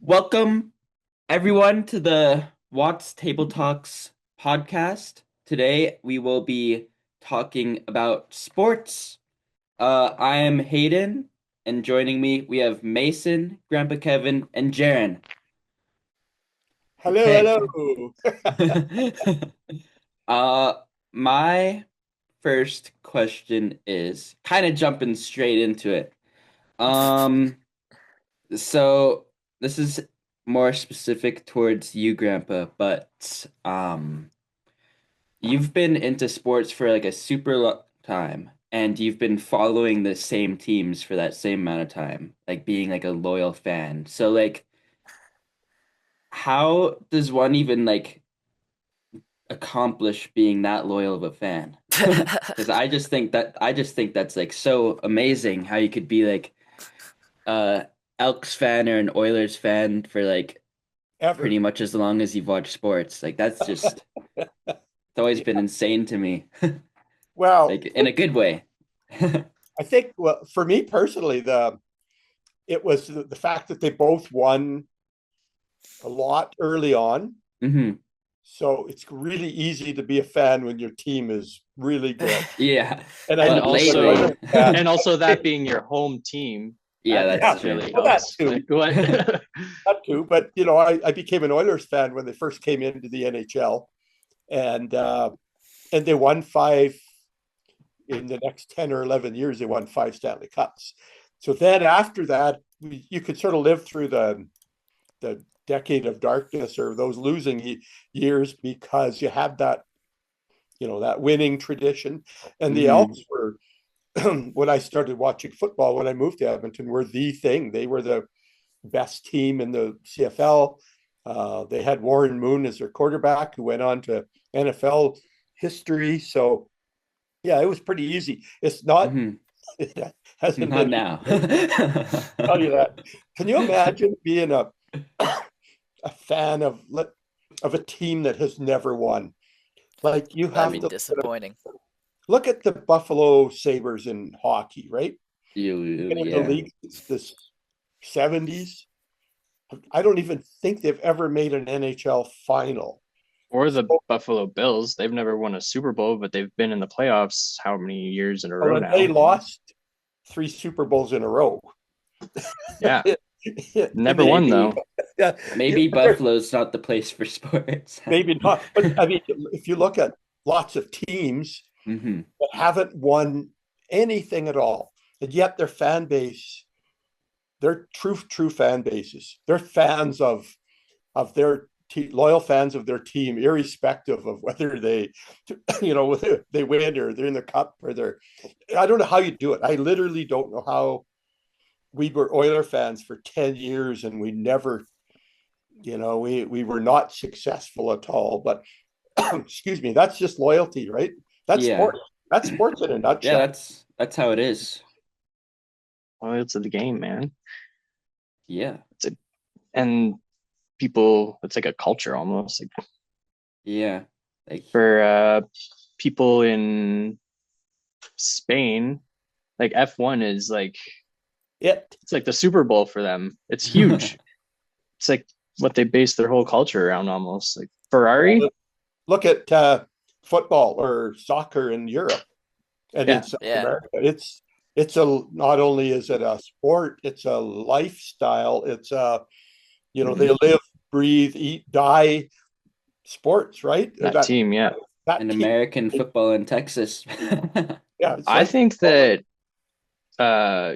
Welcome, everyone, to the Watts Table Talks podcast. Today, we will be talking about sports. I am Hayden, and joining me, we have Mason, Grandpa Kevin, and Jaren. Hello, Okay. hello. Uh, my first question is kind of jumping straight into it. Um, so this is more specific towards you, Grandpa, but you've been into sports for like a super long time, and you've been following the same teams for that same amount of time, like being like a loyal fan. So like how does one even like accomplish being that loyal of a fan? Because I just think that's like so amazing how you could be like uh Elks fan or an Oilers fan for like Ever. pretty much as long as you've watched sports. Like that's just it's always been insane to me. Well, Like in a good way. I think for me personally, it was the fact that they both won a lot early on. Hmm. So it's really easy to be a fan when your team is really good. Yeah. And I and But know as an also lately, Oilers fan, that being your home team, yeah, that that's yeah, that true. really well, that helps. too, Like what? that too. But I became an Oilers fan when they first came into the NHL, and uh, and they won five in the next 10 or 11 years. They won five Stanley Cups. So then after that, you could sort of live through the decade of darkness or those losing years because you had that winning tradition. And the Hmm. Elks were, when I started watching football, when I moved to Edmonton, were the thing. They were the best team in the CFL. They had Warren Moon as their quarterback, who went on to NFL history. So yeah, it was pretty easy. It's not, Hmm. it hasn't Not been now. easy. I'll tell you that. Can you imagine being a fan of a team that has never won? Like you That'd have be to disappointing. look at the Buffalo Sabres in hockey, right? Been in the Yeah. league since the 70s. I don't even think they've ever made an NHL final. Or the So Buffalo Bills. They've never won a Super Bowl, but they've been in the playoffs how many years in a row and they now? lost three Super Bowls in a row. Yeah, I never mean, won Maybe though. yeah, maybe Buffalo's not the place for sports. maybe not. But I mean, if you look at lots of teams Hmm. that haven't won anything at all, and yet their fan base, they're true fan bases. They're fans of their loyal fans of their team, irrespective of whether whether they win or they're in the cup or they're. I don't know how you do it. I literally don't know how we were Oiler fans for 10 years and we never, we were not successful at all. But excuse me, that's just loyalty, right? That's Yeah. sport. That's sports in a Yeah, nutshell. that's how it is. Well, it's the game, man. Yeah. It's a, and people, it's like a culture almost. Like Yeah. Like for people in Spain, like F1 is like It it's like the Super Bowl for them. It's huge. It's like what they base their whole culture around almost. Like Ferrari. look at football or soccer in Europe and in Yeah. South Yeah. America. It's a not only is it a sport, it's a lifestyle. It's they Mhm. live, breathe, eat, die sports, right? That That team, yeah. an that team, American football in Texas. yeah, it's I like think that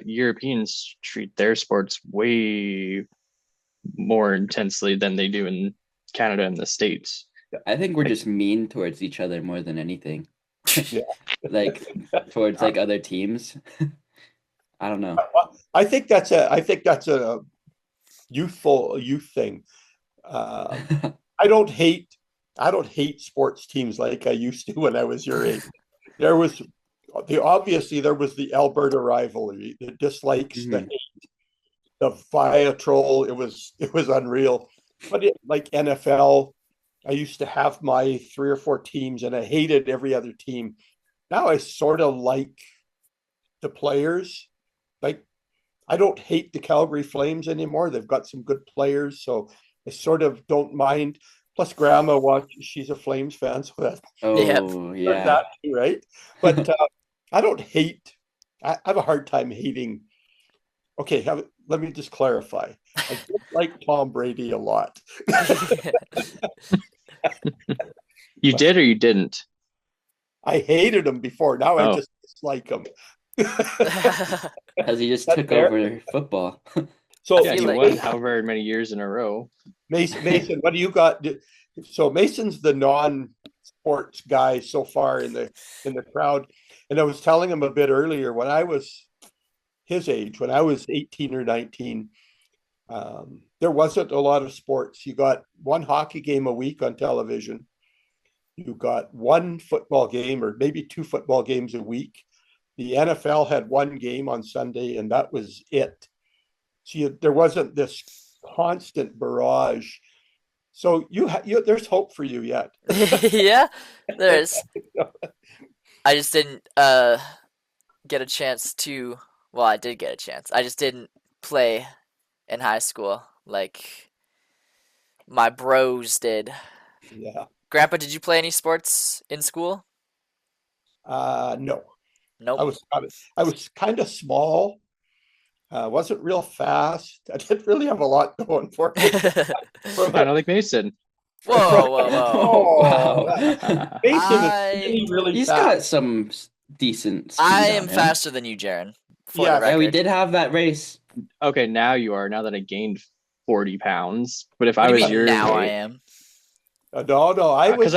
Europeans treat their sports way more intensely than they do in Canada and the States. I think we're Like, just mean towards each other more than anything. yeah. Like towards like other teams. I don't know. I think that's a youth thing. Um, I don't hate sports teams like I used to when I was your age. There was there was the Alberta rivalry, the dislikes, Hmm. the Viatrol. It was unreal. But like NFL, I used to have my three or four teams, and I hated every other team. Now I sort of like the players. Like I don't hate the Calgary Flames anymore. They've got some good players, so I sort of don't mind. Plus, Grandma watches; she's a Flames fan, so that Yep. Oh, there's yeah. that too, right? But I don't hate. I have a hard time hating. Okay, let me just clarify. I like Tom Brady a lot, You but did or you didn't? I hated him before. Now I Oh, just dislike him. Because he just That took fair? over football. I So yeah, feel he like won however many years in a row. Mason, what do you got? So Mason's the non-sports guy so far in the crowd, and I was telling him a bit earlier when I was his age, when I was 18 or 19, there wasn't a lot of sports. You got one hockey game a week on television. You got one football game or maybe two football games a week. The NFL had one game on Sunday, and that was it. See, there wasn't this constant barrage. So there's hope for you yet. yeah, there's. I just didn't get a chance to. Well, I did get a chance. I just didn't play in high school like my bros did. Yeah. Grandpa, did you play any sports in school? No, I Nope. was I was kind of small. Wasn't real fast. I didn't really have a lot going for me. From Kind a, of like Mason. Whoa, from, whoa, whoa. Oh, oh, wow. Mason is I really, really He's fast. got some decent I speed on am him. faster than you, Jaren, for the Yes. Yeah, we record. did have that race. Okay, now you are. Now that I gained 40 pounds. But if What I do you was mean your now I weight, am? No, I because was.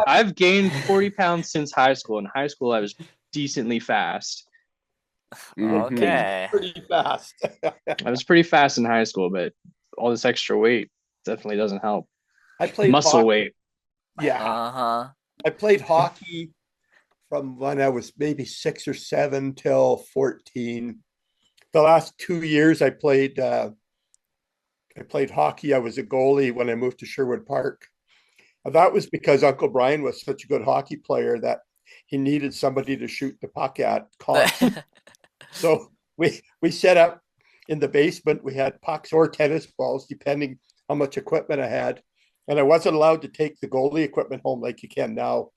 I've gained 40 pounds since high school. In high school, I was decently fast. Hmm. Okay. Pretty fast. I was pretty fast in high school, but all this extra weight definitely doesn't help. I played Muscle hockey. weight. Yeah, Uh-huh. I played hockey from when I was maybe 6 or 7 till 14. The last 2 years, I played hockey. I was a goalie when I moved to Sherwood Park. And that was because Uncle Brian was such a good hockey player that he needed somebody to shoot the puck at constant. So we set up in the basement. We had pucks or tennis balls, depending how much equipment I had. And I wasn't allowed to take the goalie equipment home like you can now.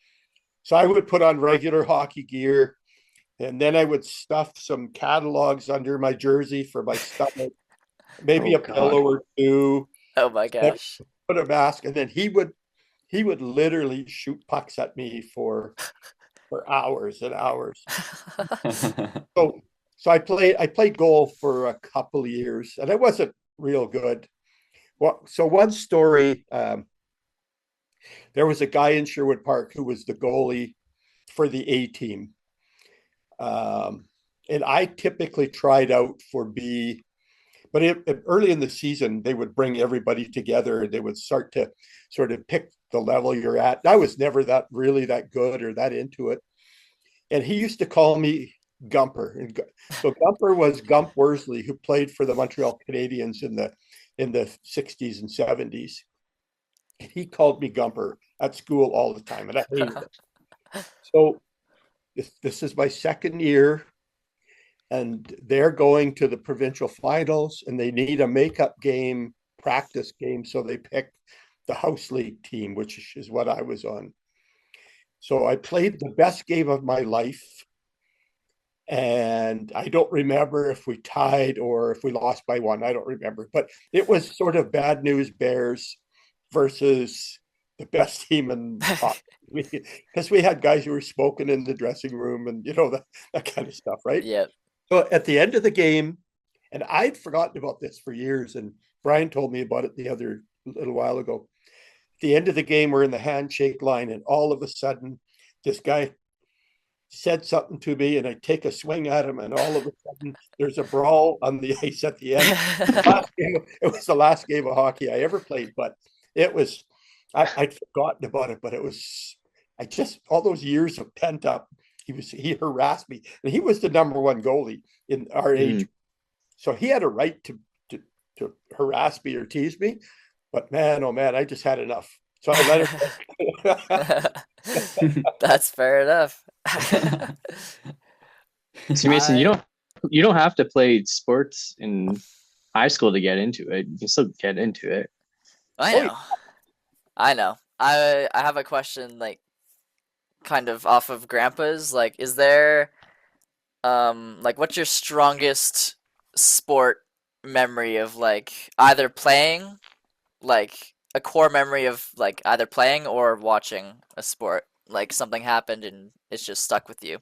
So I would put on regular hockey gear, and then I would stuff some catalogs under my jersey for my stomach, maybe Oh a God. pillow or two, Oh my then gosh. put a mask, and then he would literally shoot pucks at me for hours and hours. So I played goal for a couple of years, and I wasn't real good. Well, so one story, there was a guy in Sherwood Park who was the goalie for the A team. Um, and I typically tried out for B, but early in the season, they would bring everybody together and they would start to sort of pick the level you're at. I was never that really that good or that into it. And he used to call me Gumper. And so Gumper was Gump Worsley, who played for the Montreal Canadiens in the 60s and 70s. And he called me Gumper at school all the time, and I hated it. So this is my second year, and they're going to the provincial finals, and they need a makeup game, practice game, so they pick the house league team, which is what I was on. So I played the best game of my life, and I don't remember if we tied or if we lost by one. I don't remember, but it was sort of bad news Bears versus the best team in hockey. Because we had guys who were smoking in the dressing room and that kind of stuff, right? Yep. So at the end of the game, and I'd forgotten about this for years, and Brian told me about it the other little while ago. At the end of the game, we're in the handshake line, and all of a sudden, this guy said something to me, and I take a swing at him, and all of a sudden, there's a brawl on the ice at the end. It was the last game of hockey I ever played, but it was I'd forgotten about it, but it was I just all those years of pent up. He harassed me, and he was the number one goalie in our age, Mm. so he had a right to harass me or tease me. But man, oh man, I just had enough. So I let it That's fair enough. See, Mason, you I don't You don't have to play sports in high school to get into it. You can still get into it. I Oh, know. I know. I have a question, like, kind of off of Grandpa's. Like, is there like, what's your strongest sport memory of, like, either playing, like a core memory of, like, either playing or watching a sport? Like, something happened and it's just stuck with you.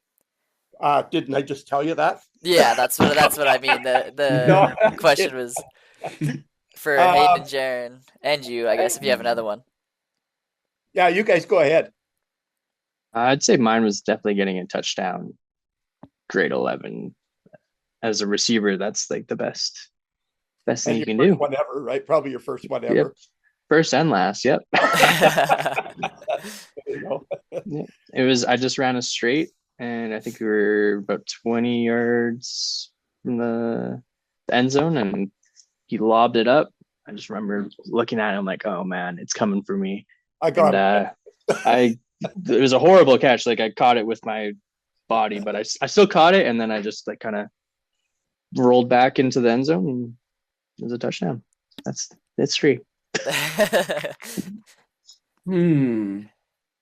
didn't I just tell you that? Yeah, that's what I mean. The No, question was for Hayden uh, and Jaren and you, I guess, if you have another one. yeah, you guys go ahead. I'd say mine was definitely getting a touchdown grade 11 as a receiver. That's like the best thing And you your can first do. one ever, right? Probably your first one Yep. ever. First and last. Yep. You know? Yeah. It was, I just ran a straight and I think we were about 20 yards from the end zone and he lobbed it up. I just remember looking at him like, oh man, it's coming for me. I And got it. it was a horrible catch. Like I caught it with my body, but I still caught it. And then I just like kind of rolled back into the end zone and it was a touchdown. It's free.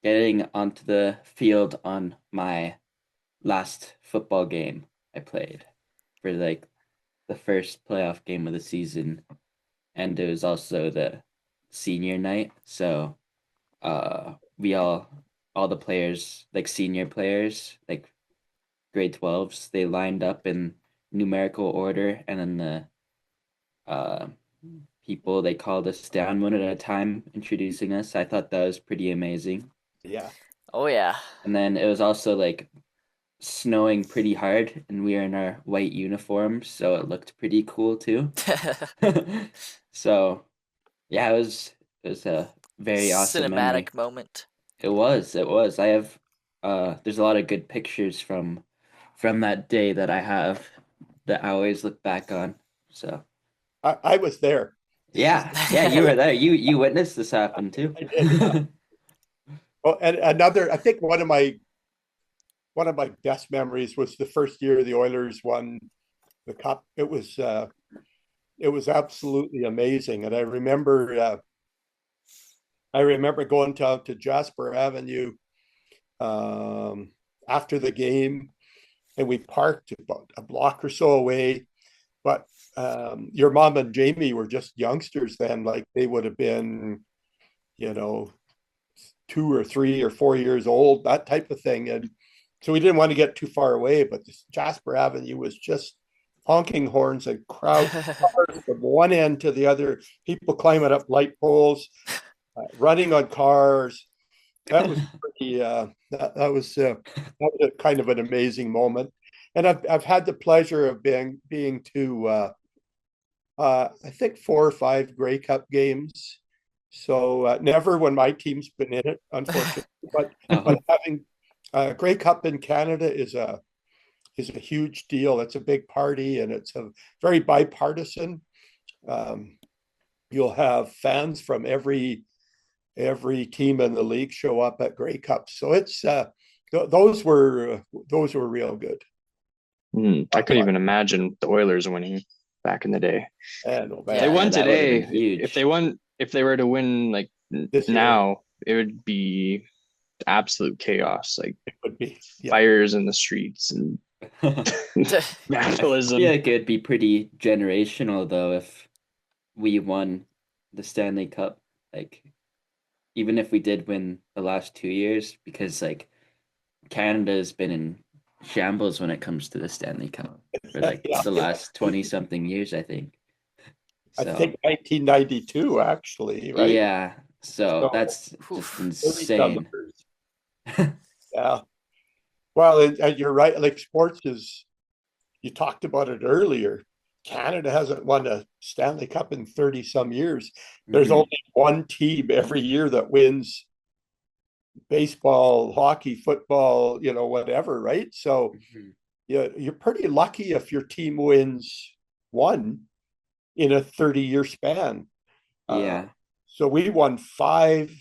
Getting onto the field on my last football game I played for like the first playoff game of the season, and it was also the senior night. So we all the players, like senior players, like grade 12s, they lined up in numerical order, and then the uh people, they called us down one at a time, introducing us. I thought that was pretty amazing. Yeah. Oh yeah. And then it was also like snowing pretty hard, and we were in our white uniforms, so it looked pretty cool too. So yeah, it was a very awesome memory. Cinematic moment. It was. I have there's a lot of good pictures from that day that I have that I always look back on. So I was there. yeah, you were there. You witnessed this happen too. I did. Yeah. Oh, and another, I think one of my best memories was the first year the Oilers won the cup. It was absolutely amazing, and I remember going to Jasper Avenue after the game, and we parked about a block or so away. But your mom and Jamie were just youngsters then, like they would have been, you know, 2 or 3 or 4 years old, that type of thing. And so we didn't want to get too far away, but this Jasper Avenue was just honking horns and crowd from one end to the other, people climbing up light poles, running on cars. That was pretty. That was a kind of an amazing moment, and I've had the pleasure of being to I think 4 or 5 Grey Cup games. So never when my team's been in it, unfortunately. But Oh, having Grey Cup in Canada is a huge deal. It's a big party, and it's a very bipartisan. Um, you'll have fans from every team in the league show up at Grey Cup. So it's those were real good. I couldn't even imagine the Oilers winning back in the day. And They Yeah. won that would have today. been huge. If they were to win like this year now, it would be absolute chaos, like it would be, yeah. fires in the streets and I nationalism. feel like it'd be pretty generational though if we won the Stanley Cup. Like even if we did win the last 2 years, because like Canada has been in shambles when it comes to the Stanley Cup for like Yeah, the last 20 something years, I think. I So think 1992 actually, right? yeah, so So that's just Oof. 30 some insane. years. Yeah. Well, and you're right. Like sports is, you talked about it earlier. Canada hasn't won a Stanley Cup in 30 some years. There's Mhm. only one team every year that wins baseball, hockey, football, whatever, right? So Mhm. yeah, you're pretty lucky if your team wins one in a 30-year span. Uh, Yeah. so we won 5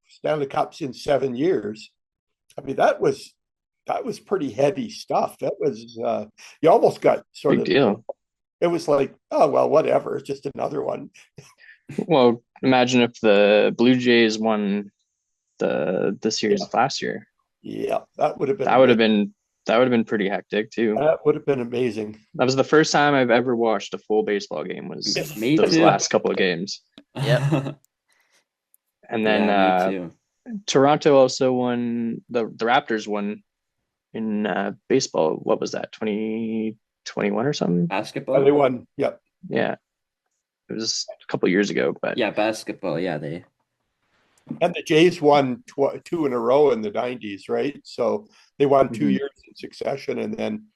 Stanley Cups in 7 years. I mean, that was pretty heady stuff. That was you almost got sort Big of, deal. it was like, oh well, whatever, it's just another one. Well, imagine if the Blue Jays won the Yeah, series last year. yeah, that would have been That would amazing. have been that would have been pretty hectic too. That would have been amazing. That was the first time I've ever watched a full baseball game was Me those too. last couple of games. Yep. And then Yeah, me too. Toronto also won the Raptors won in baseball. What was that? 2021 or something? And Basketball? they won. Yep. Yeah. It was a couple of years ago, but Yeah, basketball. Yeah, they. And the Jays won two in a row in the 90s, right? So they won 2 Mhm. years in succession, and then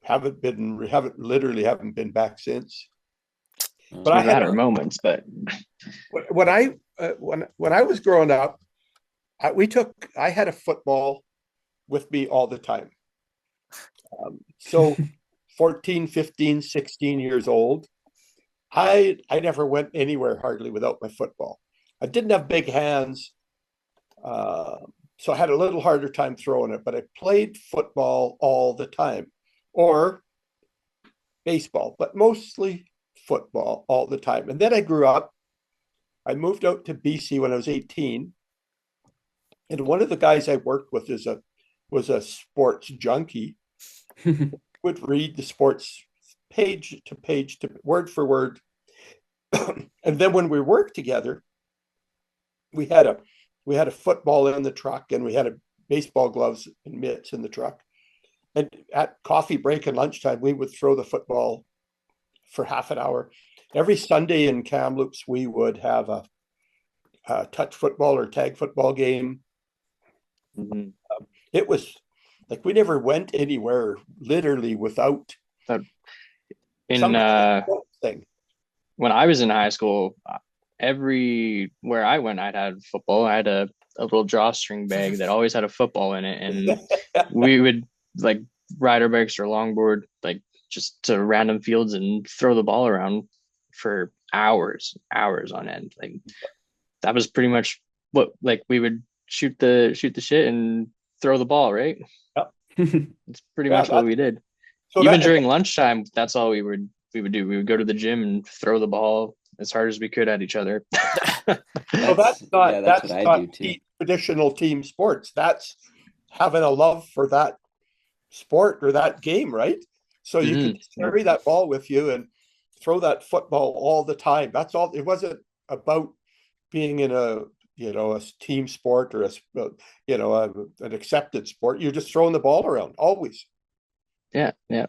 haven't been back since. But I we've had had our moments, but when I was growing up, I had a football with me all the time. So 14, 15, 16 years old, I never went anywhere hardly without my football. I didn't have big hands, uh, so I had a little harder time throwing it, but I played football all the time, or baseball, but mostly football all the time. And then I grew up. I moved out to BC when I was 18, and one of the guys I worked with was a sports junkie. Would read the sports page to word for word. And then when we worked together, we had a we had a football in the truck, and we had a baseball gloves and mitts in the truck. And at coffee break and lunchtime, we would throw the football for half an hour. Every Sunday in Kamloops, we would have a touch football or tag football game. mhm. It was like we never went anywhere literally without But in some kind of thing. when I was in high school, everywhere I went, I'd had football. I had a little drawstring bag that always had a football in it, and we would like ride our bikes or longboard like just to random fields and throw the ball around for hours on end. Like that was pretty much what like we would shoot the shit and throw the ball, right? Yep. It's pretty Yeah, much what we did. so Even that during lunchtime, that's all we would do. We would go to the gym and throw the ball as hard as we could at each other. so that's not That's that's what I not do too. traditional team sports. That's having a love for that sport or that game, right? So you could Mhm. just carry that ball with you and throw that football all the time. That's all. It wasn't about being in a a team sport or an accepted sport. You're just throwing the ball around always. Yeah, yeah.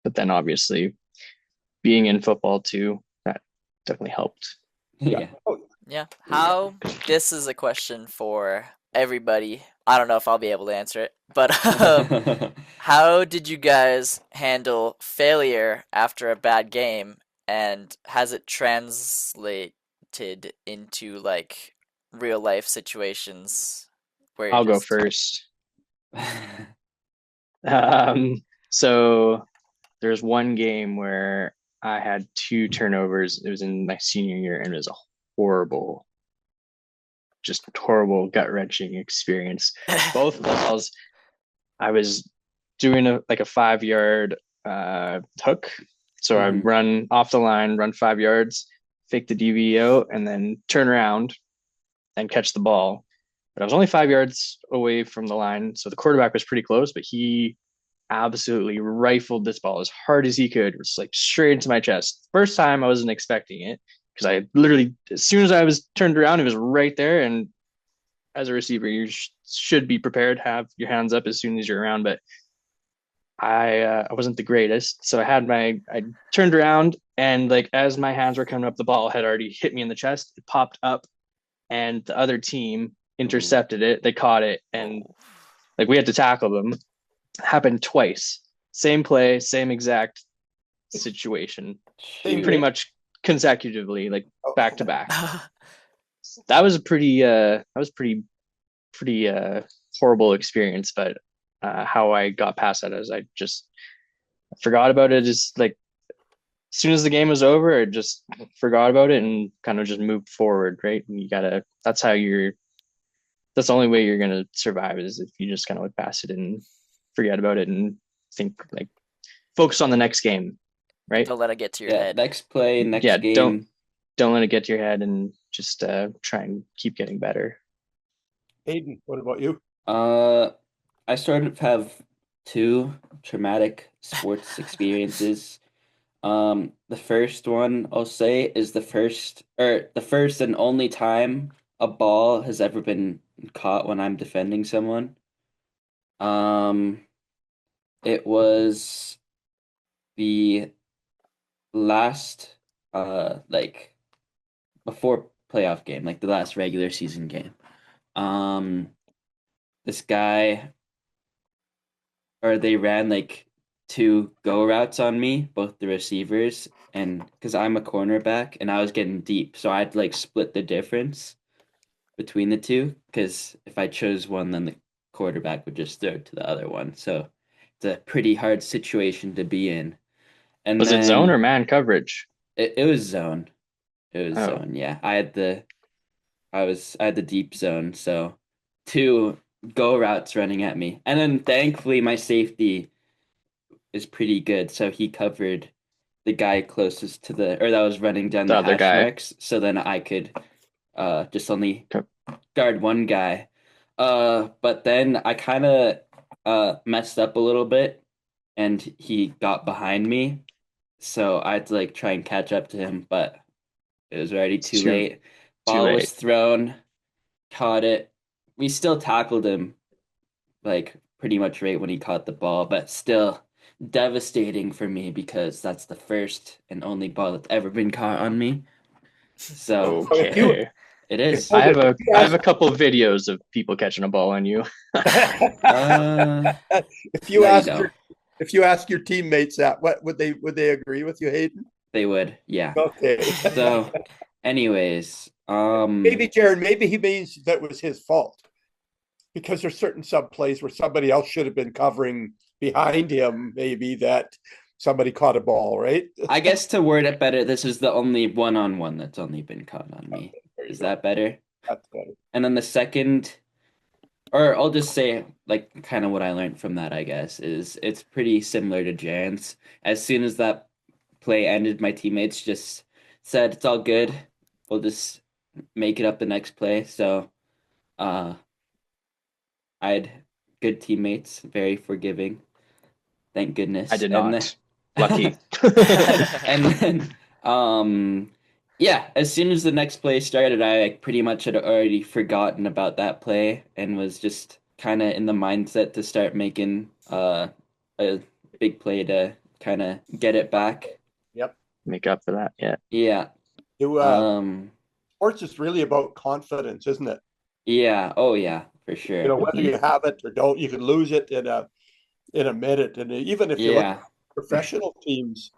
But then obviously being in football too, that definitely helped. Yeah. Oh, Yeah. How? This is a question for everybody. I don't know if I'll be able to answer it, but how did you guys handle failure after a bad game, and has it translated into like real life situations where you're I'll go just first. So there's one game where I had two turnovers. It was in my senior year, and it was a horrible, just horrible, gut-wrenching experience. Both balls, I was doing like a 5 yard hook. So I Mhm. run off the line, run 5 yards, fake the DVO, and then turn around and catch the ball. But I was only 5 yards away from the line, so the quarterback was pretty close, but he absolutely rifled this ball as hard as he could. It was like straight into my chest. First time I wasn't expecting it because I literally, as soon as I was turned around, it was right there. And as a receiver, you should be prepared, have your hands up as soon as you're around. But I wasn't the greatest, so I turned around, and like as my hands were coming up, the ball had already hit me in the chest. It popped up, and the other team intercepted it. They caught it, and like we had to tackle them. Happened twice. Same play, same exact situation. same Pretty Shoot. much consecutively, like Oh, back to back. That was a pretty horrible experience, but how I got past that is I just forgot about it. Just like as soon as the game was over, I just forgot about it and kind of just moved forward, right? And you gotta that's the only way you're gonna survive is if you just kind of look past it and forget about it and think like focus on the next game, right? Don't let it get to your Yeah, head. next play, next Yeah, game. don't let it get to your head and just try and keep getting better. Hayden, what about you? I sort of have two traumatic sports experiences. The first one I'll say is the first and only time a ball has ever been caught when I'm defending someone. Um, it was the last like before playoff game, like the last regular season game. Um, this guy or they ran like two go routes on me, both the receivers, and because I'm a cornerback and I was getting deep, so I'd like split the difference between the two. Because if I chose one, then the quarterback would just throw to the other one. So it's a pretty hard situation to be in. And Was it zone or then man coverage? it was zone. It was Oh, zone. Yeah, I had the deep zone, so two go routes running at me, and then thankfully my safety is pretty good. So he covered the guy closest to the or that was running down the the other hash guy. marks. So then I could just only Okay. guard one guy. But then I kind of messed up a little bit and he got behind me. So I had to like try and catch up to him, but it was already It's too late. too Ball was late. thrown, caught it. We still tackled him like pretty much right when he caught the ball, but still devastating for me because that's the first and only ball that's ever been caught on me. So So if you Okay. it if, is. if you I have ask a couple of videos of people catching a ball on you. Uh, if you no, you ask don't. your teammates that, what would they agree with you, Hayden? They would, yeah. Okay. So, anyways, Maybe Jaron, maybe he means that was his fault because there's certain sub plays where somebody else should have been covering behind him, maybe that somebody caught a ball, right? I guess to word it better, this is the only one-on-one that's only been caught on me. There you Is go. that better? That's better. And then the second, or I'll just say like kind of what I learned from that, I guess, is it's pretty similar to Jaren's. As soon as that play ended, my teammates just said it's all good. We'll just make it up the next play. So, uh, I had good teammates, very forgiving, thank I goodness. did And then not. Lucky. and then yeah, as soon as the next play started, I like, pretty much had already forgotten about that play and was just kind of in the mindset to start making a big play to kind of get it back. Yep. Make up for that. Yeah. Yeah. You, Um sports is really about confidence, isn't it? yeah, oh yeah, for You sure. know, whether you have it or don't, you can lose it in a minute. And even if you look at Yeah. professional teams,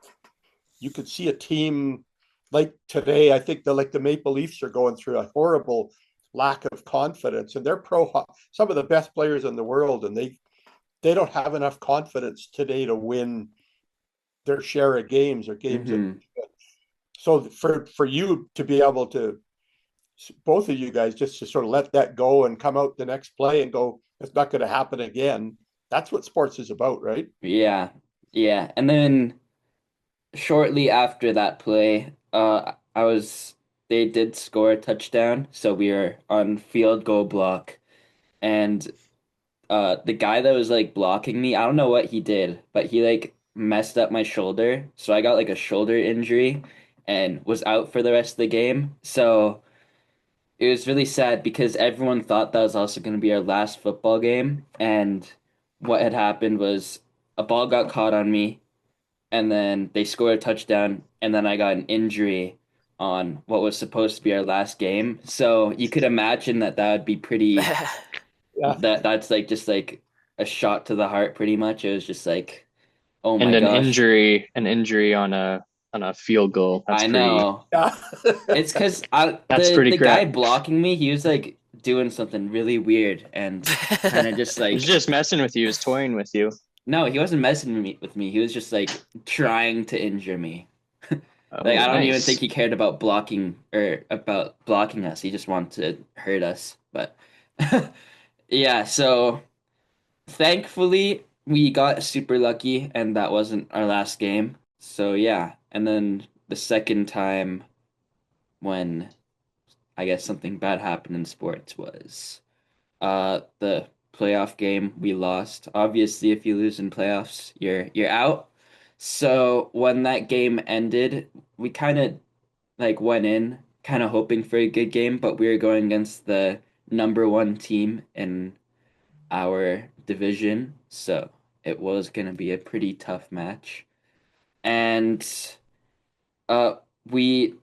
you could see a team like today. I think the Maple Leafs are going through a horrible lack of confidence, and they're some of the best players in the world, and they don't have enough confidence today to win their share of games or games that. Mm-hmm. So for you to be able to, both of you guys, just to sort of let that go and come out the next play and go, it's not going to happen again. That's what sports is about, right? Yeah. Yeah. And then shortly after that play, they did score a touchdown, so we were on field goal block, and the guy that was like blocking me, I don't know what he did, but he like messed up my shoulder, so I got like a shoulder injury and was out for the rest of the game. So it was really sad because everyone thought that was also going to be our last football game, and what had happened was a ball got caught on me and then they scored a touchdown, and then I got an injury on what was supposed to be our last game. So you could imagine that that would be pretty Yeah. that's like just like a shot to the heart pretty much. It was just like, oh And my gosh. an injury on a field goal. I know. Yeah. It's because I That's pretty the guy crap. blocking me, he was like doing something really weird and kind of just He's like just messing with you, he's toying with you. no, he wasn't messing with me. He was just like trying to injure me. Like Oh, I don't even think nice. he cared about blocking or about blocking us. He just wanted to hurt us. But Yeah, so thankfully we got super lucky and that wasn't our last game. So yeah, and then the second time when I guess something bad happened in sports was the playoff game we lost. Obviously, if you lose in playoffs, you're out. So when that game ended, we kind of like went in kind of hoping for a good game, but we were going against the number one team in our division, so it was gonna be a pretty tough match. And uh we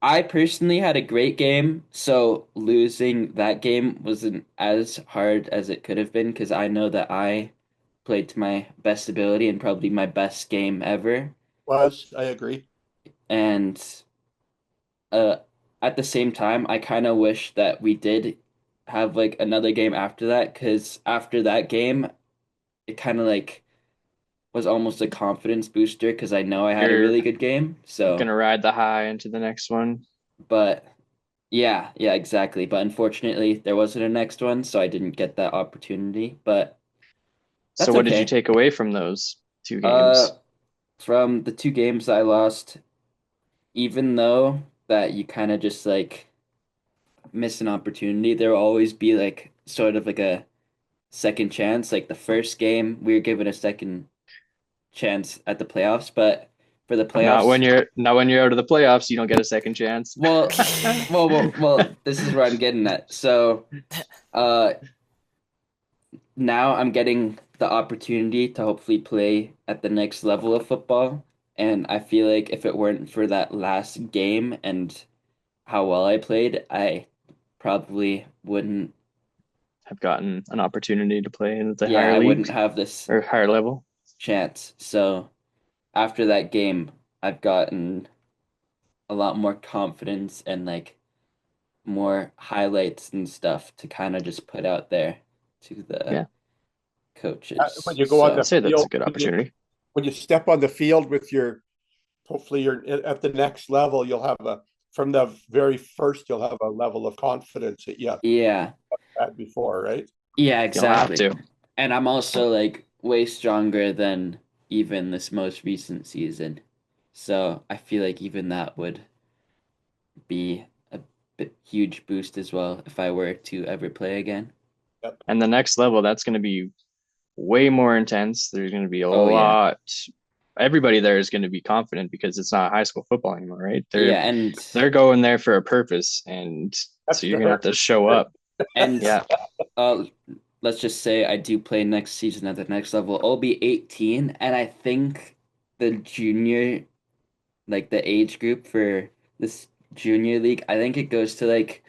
I personally had a great game, so losing that game wasn't as hard as it could have been because I know that I played to my best ability and probably my best game ever. I agree. And uh at the same time, I kind of wish that we did have like another game after that because after that game, it kind of like was almost a confidence booster because I know I had a You're really good game. So, gonna ride the high into the next one. but yeah, exactly. But unfortunately, there wasn't a next one, so I didn't get that opportunity. But So that's what did you okay. take away from those two Uh, games? from the two games I lost, even though that you kind of just like miss an opportunity, there will always be like sort of like a second chance. Like the first game, we were given a second chance at the playoffs, but for the playoffs, Not when you're out of the playoffs, you don't get a second chance. well, well, this is where I'm getting at. So, uh, now I'm getting the opportunity to hopefully play at the next level of football. And I feel like if it weren't for that last game and how well I played, I probably wouldn't, Have gotten an opportunity to play in the yeah, higher I wouldn't leagues have this or higher level. chance. So after that game, I've gotten a lot more confidence and like more highlights and stuff to kind of just put out there to the Yeah, When coaches. you go on I'd the So say that's a field, good opportunity. when you step on the field with your, hopefully you're at the next level, you'll have from the very first, you'll have a level of confidence that you yeah, had before, right? yeah, You'll have exactly. to. And I'm also like way stronger than even this most recent season. So I feel like even that would be a bit huge boost as well if I were to ever play again. Yep. And the next level, that's going to be way more intense. There's going to be a Oh yeah. lot. Everybody there is going to be confident because it's not high school football anymore, right? Yeah, and They're going there for a purpose, and That's so you're the going to have hurt. to show up. and Yeah, uh let's just say I do play next season at the next level. I'll be 18 and I think the junior like the age group for this junior league, I think it goes to like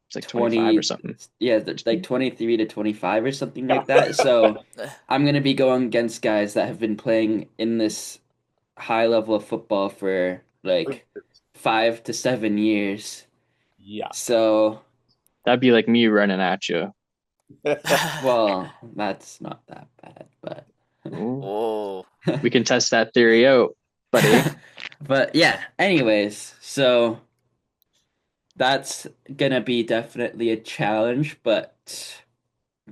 it's like 25 or 20, something. yeah, like 23 to 25 or something like that. So I'm gonna be going against guys that have been playing in this high level of football for like 5 to 7 years. Yeah. So, That'd be like me running at you. well, that's not that bad, but Ooh, Oh, we can test that theory out, buddy. but yeah, anyways, so that's gonna be definitely a challenge, but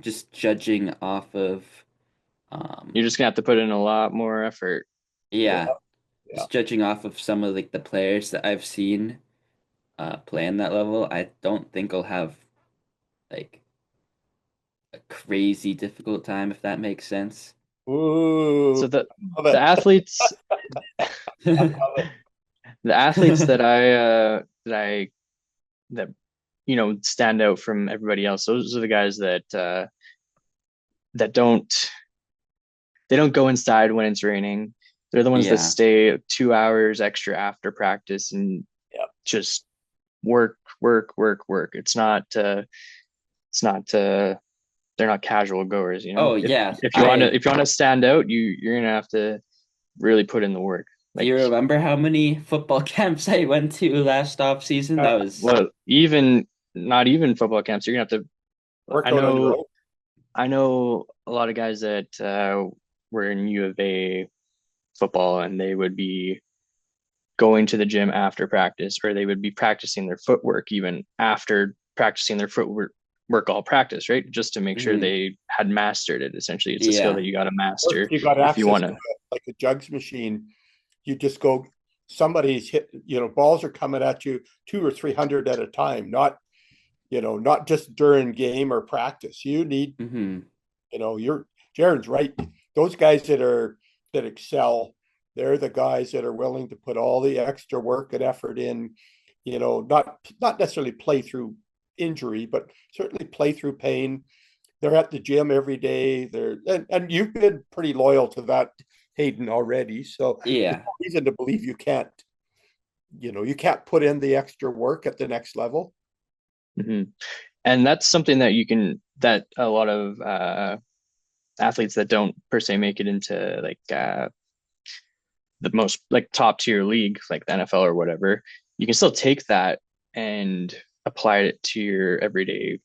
just judging off of You're just gonna have to put in a lot more effort. Yeah. yeah, Yeah. just judging off of some of like the players that I've seen playing that level, I don't think I'll have like a crazy difficult time if that makes sense. So Ooh, love the it. athletes I love it. the athletes that stand out from everybody else. Those are the guys that don't go inside when it's raining. They're the ones that Yeah. stay 2 hours extra after practice and Yeah. just work, work, work, work. It's not they're not casual goers, you know. Oh yeah. If you want to stand out, you're gonna have to really put in the work. Do Like, you remember how many football camps I went to last off season? Uh, That was well, even not even football camps, you're gonna have to. I Work out on your know own. I know a lot of guys that were in U of A football, and they would be going to the gym after practice, or they would be practicing their footwork even after practicing their footwork all practice, right? Just to make sure Mhm. they had mastered it. Essentially, it's a skill that Yeah. you got to Or if master you got if you access want to to. like a jugs machine, you just go, somebody's hit, balls are coming at you 200 or 300 at a time, not just during game or practice. You need, Hmm. you're Jaron's right. Those guys that excel, they're the guys that are willing to put all the extra work and effort in, not necessarily play through injury, but certainly play through pain. They're at the gym every day. And you've been pretty loyal to that, Hayden, already. So there's Yeah. no reason to believe you can't put in the extra work at the next level. Hmm. And that's something that a lot of athletes that don't per se make it into like the most like top tier league, like the NFL or whatever, you can still take that and apply it to your everyday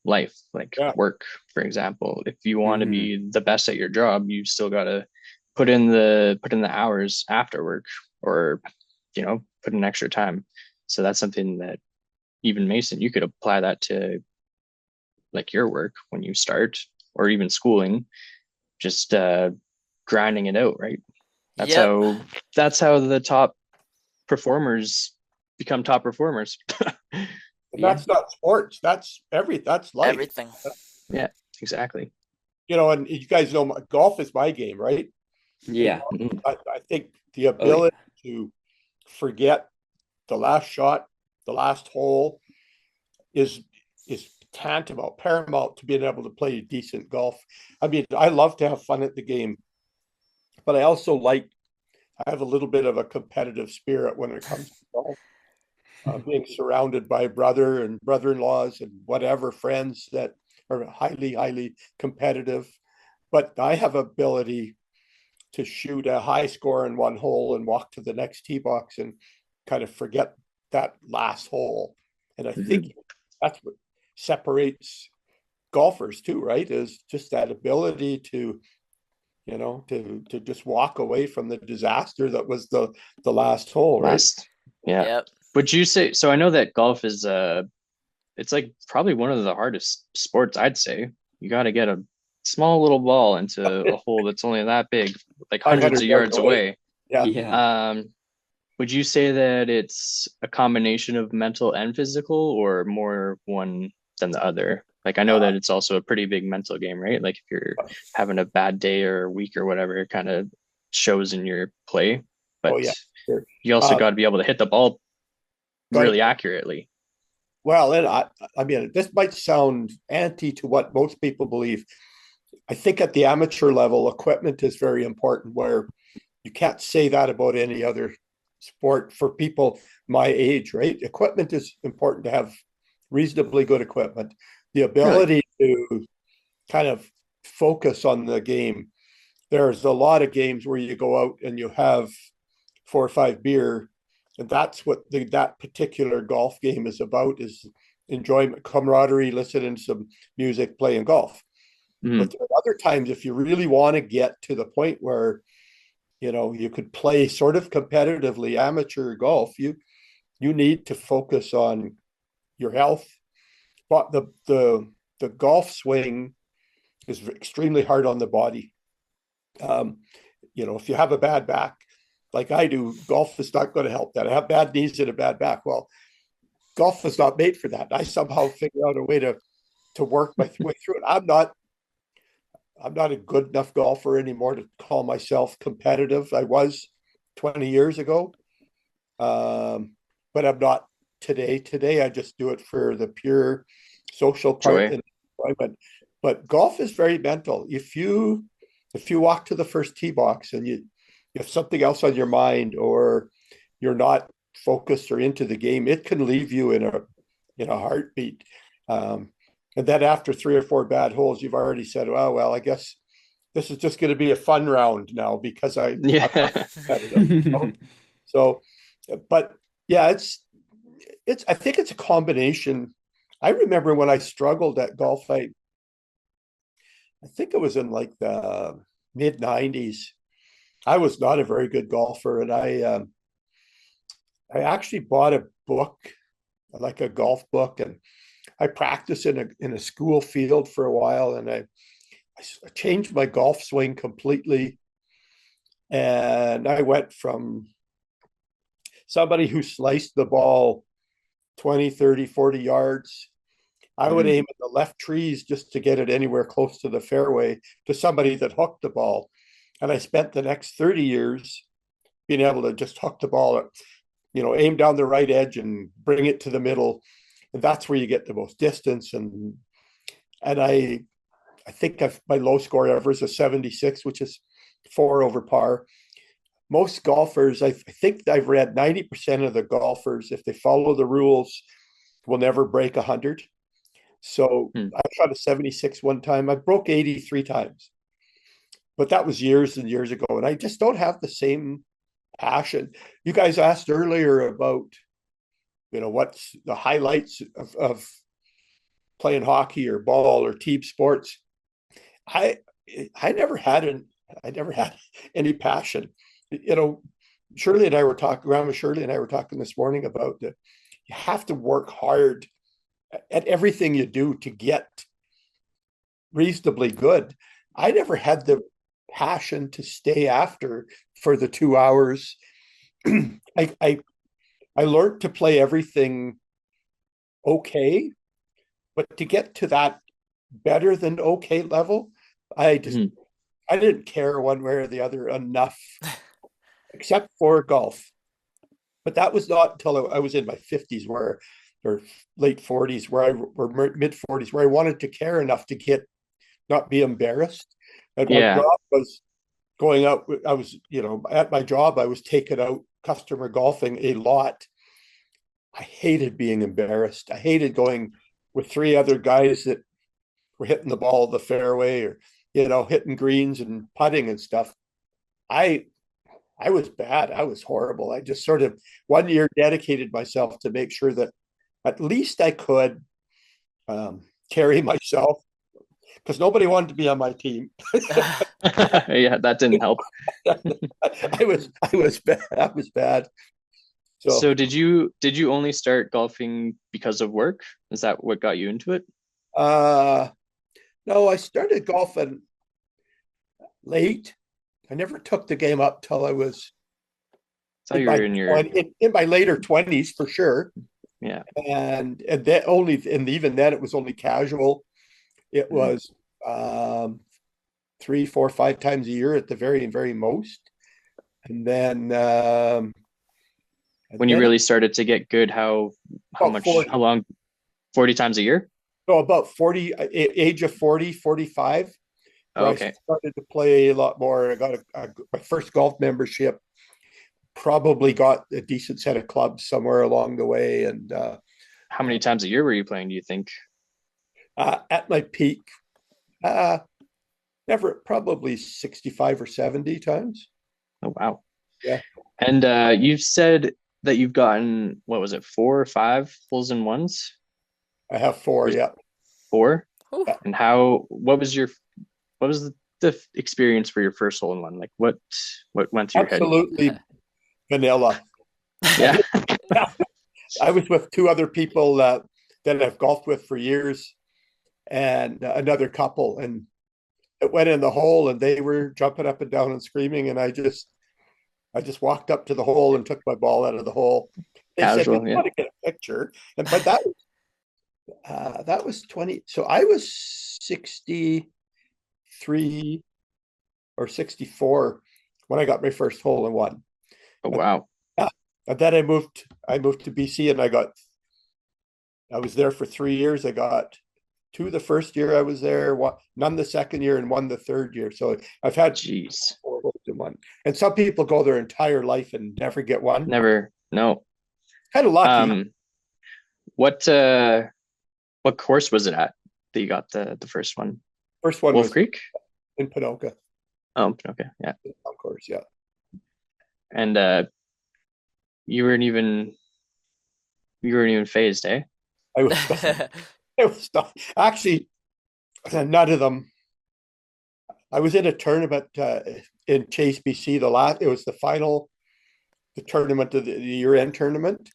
life, like Yeah. work, for example. If you want to Hmm. be the best at your job, you still got to put in the hours after work, or put in extra time. So that's something that even Mason, you could apply that to like your work when you start, or even schooling, just grinding it out, right? That's Yep. how that's how the top performers become top performers. And Yeah. that's not sports. That's life. Everything. Yeah, exactly. And you guys know golf is my game, right? And Yeah. Mhm. I think the Oh yeah. ability to forget the last shot, the last hole is is tantamount, paramount to being able to play decent golf. I mean, I love to have fun at the game, but I have a little bit of a competitive spirit when it comes to golf. Being surrounded by brother and brother-in-laws and whatever friends that are highly, highly competitive. But I have ability to shoot a high score in one hole and walk to the next tee box and kind of forget that last hole. And I think Mhm. that's what separates golfers too, right? Is just that ability to just walk away from the disaster that was the last hole, right? Last, yeah. Yep. Would you say so? I know that golf is it's like probably one of the hardest sports, I'd say. You got to get a small little ball into a hole that's only that big, like hundreds 500 of yards yards away. away. Yeah. Yeah. Would you say that it's a combination of mental and physical, or more one than the other? Like I know that it's also a pretty big mental game, right? Like if you're having a bad day or week or whatever, it kind of shows in your play. Oh But yeah. Sure. you also Uh, got to be able to hit the ball got really it. accurately. Well, and I mean, this might sound anti to what most people believe. I think at the amateur level, equipment is very important, where you can't say that about any other sport for people my age, right? Equipment is important to have reasonably good equipment. The Really? ability to kind of focus on the game. There's a lot of games where you go out and you have 4 or 5 beer, and that's what that particular golf game is about: is enjoyment, camaraderie, listening to some music, playing golf. Mm, But there are other times, if you really want to get to the point where you could play sort of competitively amateur golf, you need to focus on your health. But the golf swing is extremely hard on the body. Um, if you have a bad back, like I do, golf is not going to help that. I have bad knees and a bad back. Well, golf is not made for that. I somehow figure out a way to work my way through it. I'm not a good enough golfer anymore to call myself competitive. I was 20 years ago, but I'm not today. Today, I just do it for the pure social part joy. and enjoyment. But golf is very mental. If you walk to the first tee box and you have something else on your mind, or you're not focused or into the game, it can leave you in a heartbeat. Um, and then after 3 or 4 bad holes, you've already said, "Oh well, I guess this is just going to be a fun round now because I'm not Yeah. competitive." So, but yeah, it's I think it's a combination. I remember when I struggled at golf. I think it was in like the mid '90s. I was not a very good golfer, and I actually bought a book, like a golf book, and I practiced in a school field for a while, and I changed my golf swing completely. And I went from somebody who sliced the ball 20, 30, 40 yards. I would aim at the left trees just to get it anywhere close to the fairway, to somebody that hooked the ball. And I spent the next 30 years being able to just hook the ball, aim down the right edge and bring it to the middle. And that's where you get the most distance. And I think my low score ever is a 76, which is 4 over par. Most golfers, I think I've read 90% of the golfers, if they follow the rules, will never break 100. So I shot a 76 one time. I broke 83 times, but that was years and years ago. And I just don't have the same passion. You guys asked earlier about, what's the highlights of playing hockey or ball or team sports. I never had any passion. Shirley and I were talking. Grandma Shirley and I were talking this morning about that. You have to work hard at everything you do to get reasonably good. I never had the passion to stay after for the 2 hours. I learned to play everything okay, but to get to that better than okay level, I didn't care one way or the other enough, except for golf. But that was not until I was in my 50s or late 40s, or mid 40s, where I wanted to care enough to not be embarrassed. And my job was going out. I was, at my job, I was taken out customer golfing a lot. I hated being embarrassed. I hated going with 3 other guys that were hitting the ball the fairway, or hitting greens and putting and stuff. I was bad. I was horrible. I just sort of one year dedicated myself to make sure that at least I could carry myself, because nobody wanted to be on my team. Yeah, that didn't help. I was bad. I was bad. So did you only start golfing because of work? Is that what got you into it? No, I started golfing late. I never took the game up till I was So you were in your in my later 20s for sure. Yeah. And even then it was only casual. It was 3, 4, 5 times a year at the very, very most. And then when you really started to get good, how much 40. How long? 40 times a year? No, about 40, age of 40, 45. Oh, okay. I started to play a lot more. I got my first golf membership, probably got a decent set of clubs somewhere along the way. And how many times a year were you playing, do you think? At my peak, never, probably 65 or 70 times. Oh, wow. Yeah. And you've said that you've gotten, what was it, 4 or 5 holes in ones? I have 4, yeah. 4? Ooh. And what was the experience for your first hole in one? Like what went through your head? Absolutely vanilla. Yeah. I was with 2 other people that I've golfed with for years, and another couple, and it went in the hole, and they were jumping up and down and screaming, and I just walked up to the hole and took my ball out of the hole. They said, "We want to get a picture," but that was 20. So I was 63 or 64 when I got my first hole in one. Oh, wow. And then I moved to BC, and I was there for 3 years. I got 2 the first year I was there, none the second year, and 1 the third year. So I've had 4 holes in one. And some people go their entire life and never get one. Never, no. Kind of lucky. What course was it at that you got the first one? First one Wolf was Creek? in Pinoca. Oh, Pinoca, yeah. Of course, yeah. And you weren't even phased, eh? I was actually, none of them. I was in a tournament in Chase, BC. It was the tournament of the year-end tournament,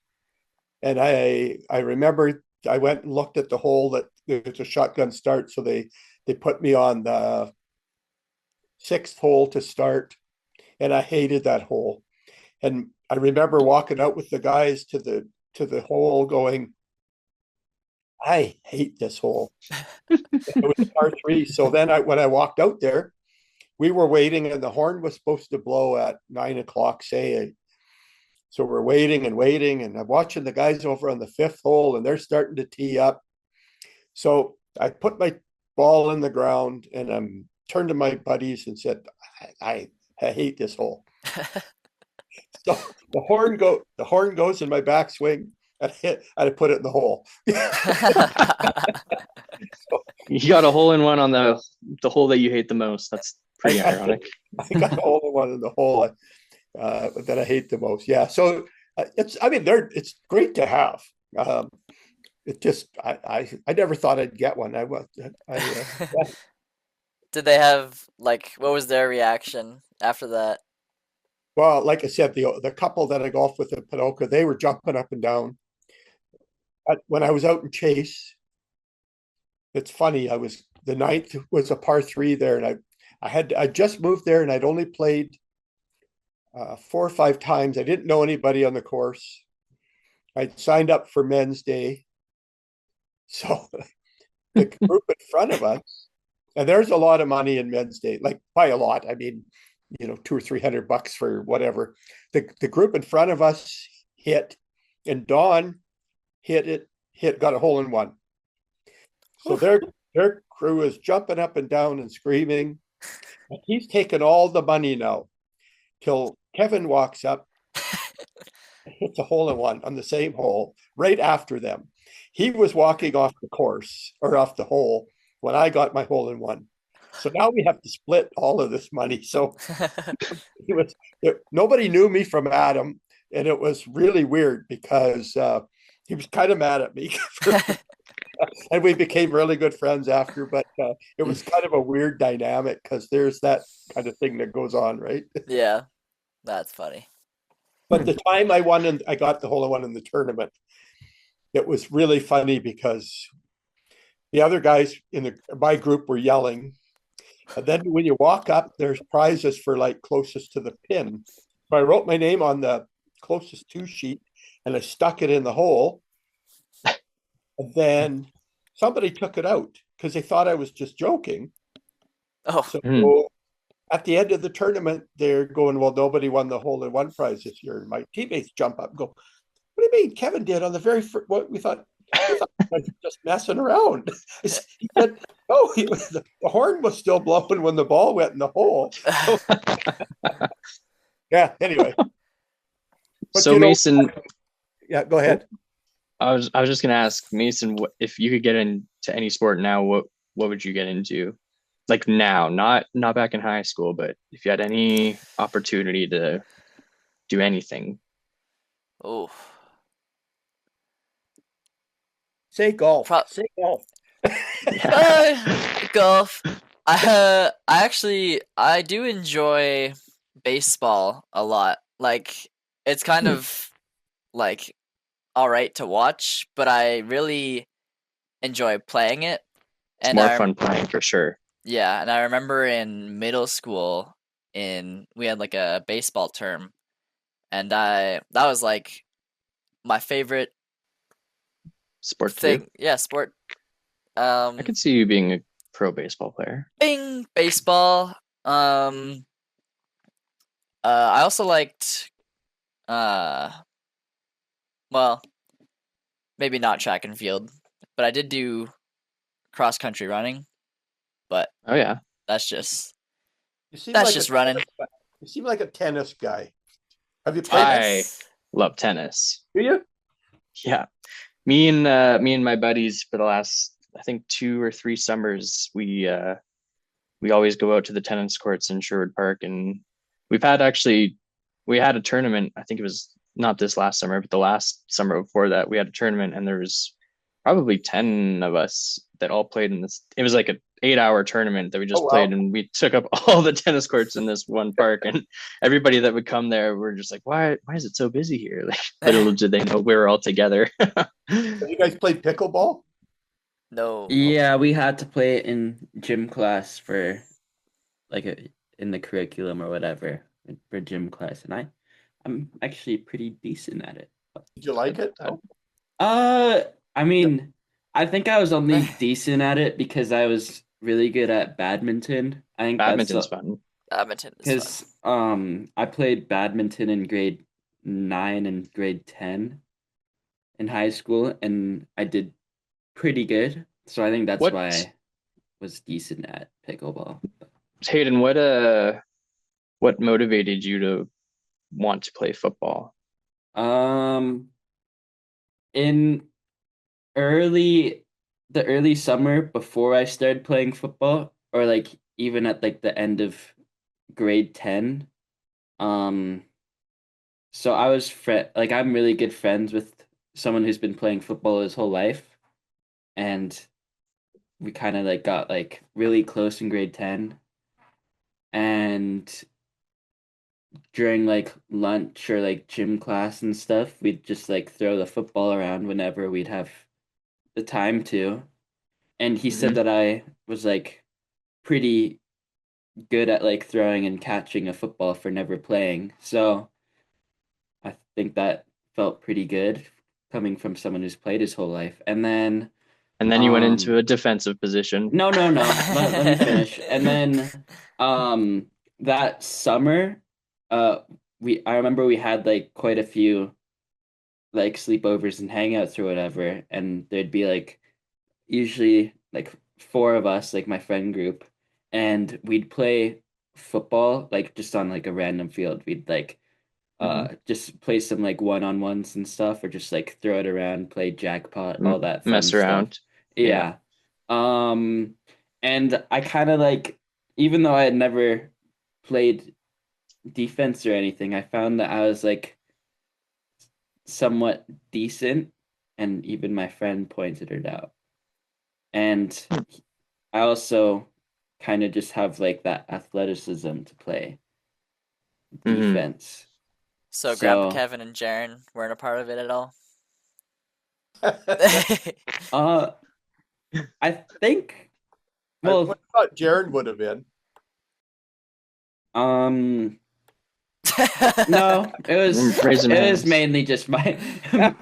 and I remember I went and looked at the hole that it's a shotgun start. So they put me on the sixth hole to start, and I hated that hole. And I remember walking out with the guys to the hole going, I hate this hole. It was par three. So then when I walked out there, we were waiting and the horn was supposed to blow at 9 o'clock, say. So we're waiting and waiting, and I'm watching the guys over on the fifth hole, and they're starting to tee up. So I put my ball in the ground, and I'm turned to my buddies and said, I hate this hole. So the horn goes in my backswing, and I put it in the hole. You got a hole in one on the hole that you hate the most. That's pretty ironic. I got a hole in one in the hole that I hate the most. Yeah. So it's great to have. It just, I never thought I'd get one. Yeah. Did they have like what was their reaction after that? Well, like I said, the couple that I golfed with in Pinoka, they were jumping up and down. When I was out in Chase, it's funny. The ninth was a par three there, and I just moved there, and I'd only played 4 or 5 times. I didn't know anybody on the course. I'd signed up for Men's Day, so the group in front of us, and there's a lot of money in Men's Day, like by a lot. I mean, $200 or $300 for whatever. The group in front of us hit, and Don got a hole in one. So their crew is jumping up and down and screaming. He's taken all the money now. Till Kevin walks up, hits a hole in one on the same hole right after them. He was walking off the course or off the hole when I got my hole in one. So now we have to split all of this money. So nobody knew me from Adam, and it was really weird because he was kind of mad at me. And we became really good friends after, but it was kind of a weird dynamic because there's that kind of thing that goes on, right? Yeah, that's funny. But the time I got the hole in one in the tournament, it was really funny because the other guys in my group were yelling. And then when you walk up, there's prizes for like closest to the pin. So I wrote my name on the closest to sheet and I stuck it in the hole. And then somebody took it out because they thought I was just joking. Oh, So at the end of the tournament, they're going, well, nobody won the hole in one prize this year. And my teammates jump up and go, what do you mean? Kevin did on the very first, what we thought just messing around. He said, oh, the horn was still blowing when the ball went in the hole. So, yeah, anyway. But so Mason, yeah, go ahead. I was just gonna ask Mason, if you could get into any sport now, what would you get into? Like now, not back in high school, but if you had any opportunity to do anything. oh, Say golf. Pro- Say golf. golf. I do enjoy baseball a lot. Like it's kind of like all right to watch, but I really enjoy playing it. It's And more fun playing for sure. Yeah, and I remember in middle school we had like a baseball term, and that was like my favorite Sport thing. too. Yeah, sport. I could see you being a pro baseball player. Bing, baseball. I also liked well, maybe not track and field, but I did do cross country running. But oh yeah, that's just Like running. You seem like a tennis guy. Have you played? I love tennis. Do you? Yeah, me and my buddies for the last, I think, 2 or 3 summers, we always go out to the tennis courts in Sherwood Park, and we had a tournament. I think it was not this last summer, but the last summer before that, we had a tournament, and there was probably 10 of us that all played in this. It was like 8-hour tournament that we Oh just wow. played, and we took up all the tennis courts in this one park, and everybody that would come there were just like, why is it so busy here? Like, little did they know we were all together. Have you guys played pickleball? No. Yeah, we had to play it in gym class for like in the curriculum or whatever for gym class, and I'm actually pretty decent at it. Did you like it? Uh, I mean, I think I was only decent at it because I was really good at badminton. I think that's Badminton's fun. Badminton is fun. because I played badminton in grade 9 and grade 10 in high school, and I did pretty good. So I think that's What, why I was decent at pickleball. Hayden, what motivated you to want to play football? Um, in early the early summer before I started playing football, or like even at like the end of grade 10, um, so I was like I'm really good friends with someone who's been playing football his whole life, and we kind of like got like really close in grade 10, and during like lunch or like gym class and stuff, we'd just like throw the football around whenever we'd have the time to. And he said Hmm. that I was like pretty good at like throwing and catching a football for never playing. So I think that felt pretty good coming from someone who's played his whole life. And then And then you went into um a defensive position. no. Let me finish. And then um that summer uh I remember we had like quite a few like sleepovers and hangouts or whatever, and there'd be like usually like four of us, like my friend group, and we'd play football like just on like a random field. We'd like Hmm. just play some like one-on-ones and stuff, or just like throw it around, play jackpot, all that fun Mess stuff. around. Yeah. Yeah. Um and I kind of like, even though I had never played defense or anything, I found that I was like somewhat decent, and even my friend pointed it out. And I also kind of just have like that athleticism to play Hmm. defense. So Grandpa So, Kevin and Jaren weren't a part of it at all. uh, I think, What well, thought Jared would have been? um, no, Raising it was hands. mainly just my my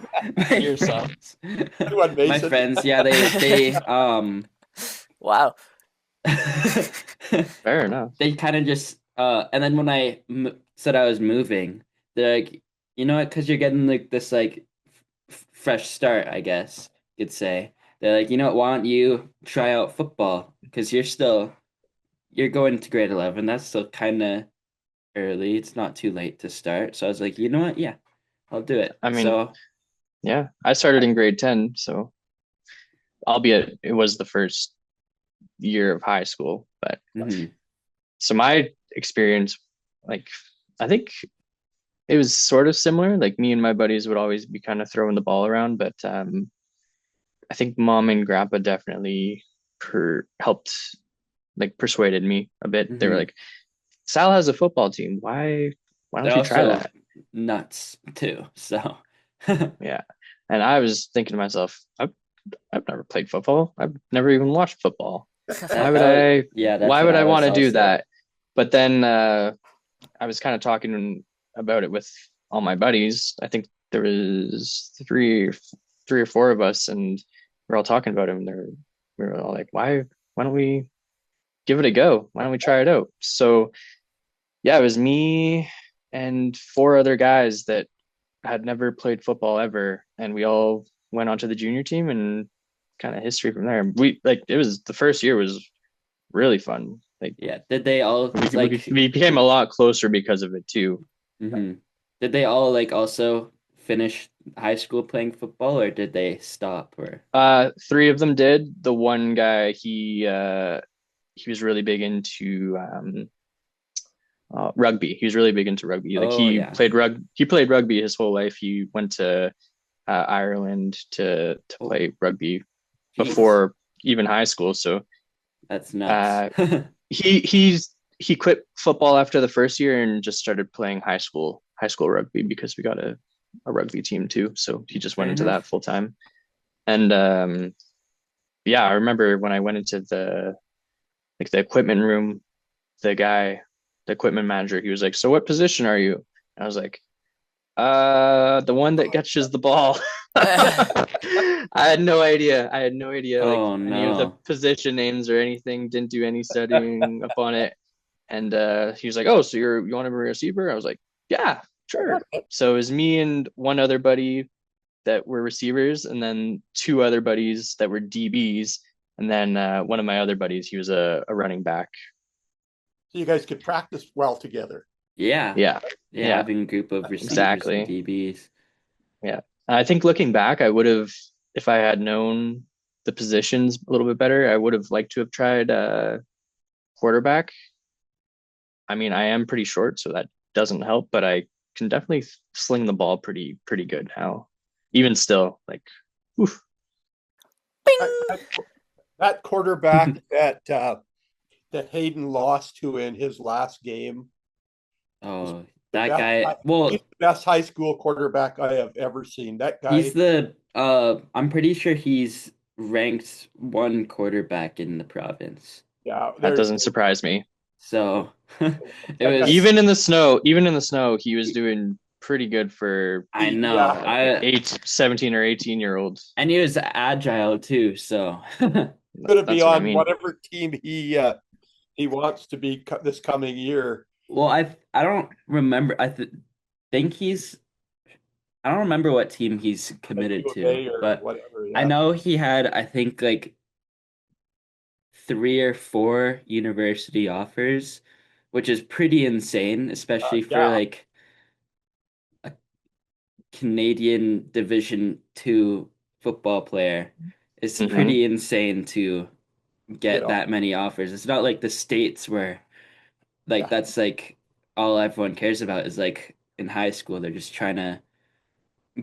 Yourself. friends, Anyone, my Mason? friends. Yeah, they Wow. Fair enough. they kind of just and then when I said I was moving, they're like, you know what, because you're getting like this like fresh start, I guess you'd say. They're like, you know what, why don't you try out football, because you're going to grade 11, that's still kind of early, it's not too late to start. So I was like, you know what, yeah, I'll do it. I mean, So yeah, I started in grade 10, so albeit it was the first year of high school, but mhm. so my experience, like, I think it was sort of similar. Like, me and my buddies would always be kind of throwing the ball around, but I think mom and grandpa definitely helped, like, persuaded me a bit. They were Mhm. like, Sal has a football team. Why don't They're you try also that? nuts too, so Yeah. And I was thinking to myself, I've never played football. I've never even watched football. Why would yeah, that's why what would I I want was to do also. that? But then I was kind of talking about it with all my buddies. I think there was three or four of us, and we're all talking about him. We were all like, why don't we give it a go? Why don't we try it out? So yeah, it was me and four other guys that had never played football ever, and we all went onto the junior team, and kind of history from there. We like it was the first year was really fun. Like, Yeah, did they all like we became a lot closer because of it too. mhm. Did they all like also finish high school playing football, or did they stop, or Three of them did. The one guy, he was really big into rugby. He was really big into rugby. Like, oh yeah. he played rugby his whole life. He went to Ireland to Oh play rugby jeez. before even high school. So That's nuts. He quit football after the first year and just started playing high school rugby because we got a rugby team too. So he just went Fair into enough. that full time. And yeah, I remember when I went into the equipment room, the equipment manager, he was like, "So what position are you?" And I was like, the one that catches the ball." I had no idea. I had no idea like Oh any of the no. position names or anything. Didn't do any studying up on it. And he was like, "Oh, so you want to be a receiver?" I was like, "Yeah, sure." So it was me and one other buddy that were receivers, and then two other buddies that were DBs, and then one of my other buddies, he was a running back. So you guys could practice well together. Yeah. Yeah, Yeah, yeah, having a group of receivers and exactly. DBs. Yeah. I think looking back, I would have, if I had known the positions a little bit better, I would have liked to have tried quarterback. I mean, I am pretty short, so that doesn't help, but I can definitely sling the ball pretty good now. Even still, like, oof. That, that, that quarterback that Hayden lost to in his last game was Oh, the that best. guy. He's Well, the best high school quarterback I have ever seen. That he's guy, the I'm pretty sure he's ranked one quarterback in the province. yeah, That there's doesn't surprise me. So it that guy. was Even in the snow, he was doing pretty good for I know. Yeah, 17 or 18-year-old. And he was agile too, so going to be That's what I on mean. whatever team he wants to be this coming year. well, I don't remember. Think he's I don't remember what team he's Like committed U of to, A or but whatever. I Yeah, know he had, I think, like 3 or 4 university offers, which is pretty insane, especially for yeah, like a Canadian Division 2 football player. It's Hmm. pretty insane to get get on. that many offers. It's not like the States where like Yeah, that's like all everyone cares about is like in high school they're just trying to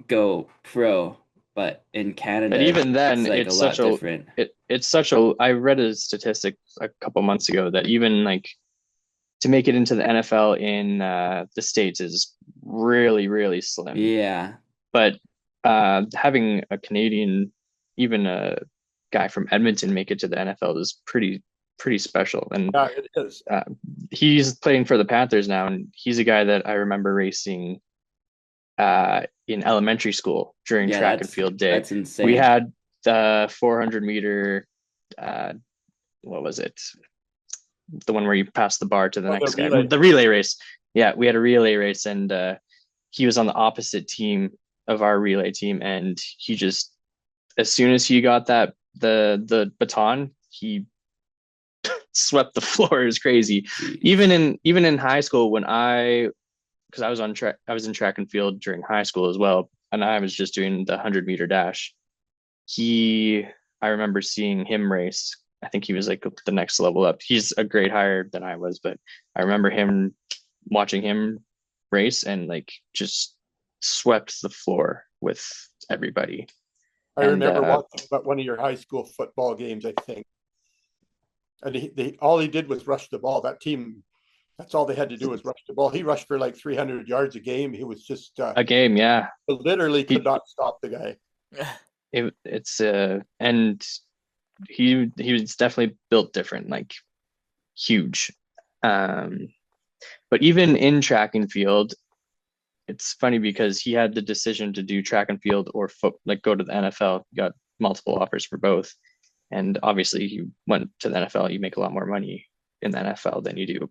go pro, but in But Canada even it's then, like a lot different. it's such a. I read a statistic a couple months ago that even like to make it into the NFL in the States is really slim. Yeah. But having a Canadian, even a guy from Edmonton make it to the NFL is pretty special. And yeah, it is. uh, he's playing for the Panthers now, and he's a guy that I remember racing in elementary school during Yeah, track and field day. that's We insane. had the 400-meter, uh, what was it? The one where you pass the bar to the Oh, the next guy, relay. the relay race. Yeah, we had a relay race, and he was on the opposite team of our relay team, and he just, as soon as he got the baton, he swept the floor. It was crazy. Jeez. Even in high school, when because I was in track and field during high school as well, and I was just doing the 100-meter dash. I remember seeing him race. I think he was like the next level up. He's a grade higher than I was, but I remember him watching him race and like just swept the floor with everybody. I And remember watching about one of your high school football games, I think, and all he did was rush the ball. That team, that's all they had to do was rush the ball. He rushed for like 300 yards a game. He was just a game, yeah, literally could he not stop the guy. it's and he was definitely built different, like huge. Um, but even in track and field, it's funny because he had the decision to do track and field or like go to the NFL. He got multiple offers for both, and obviously he went to the NFL. You make a lot more money in the NFL than you do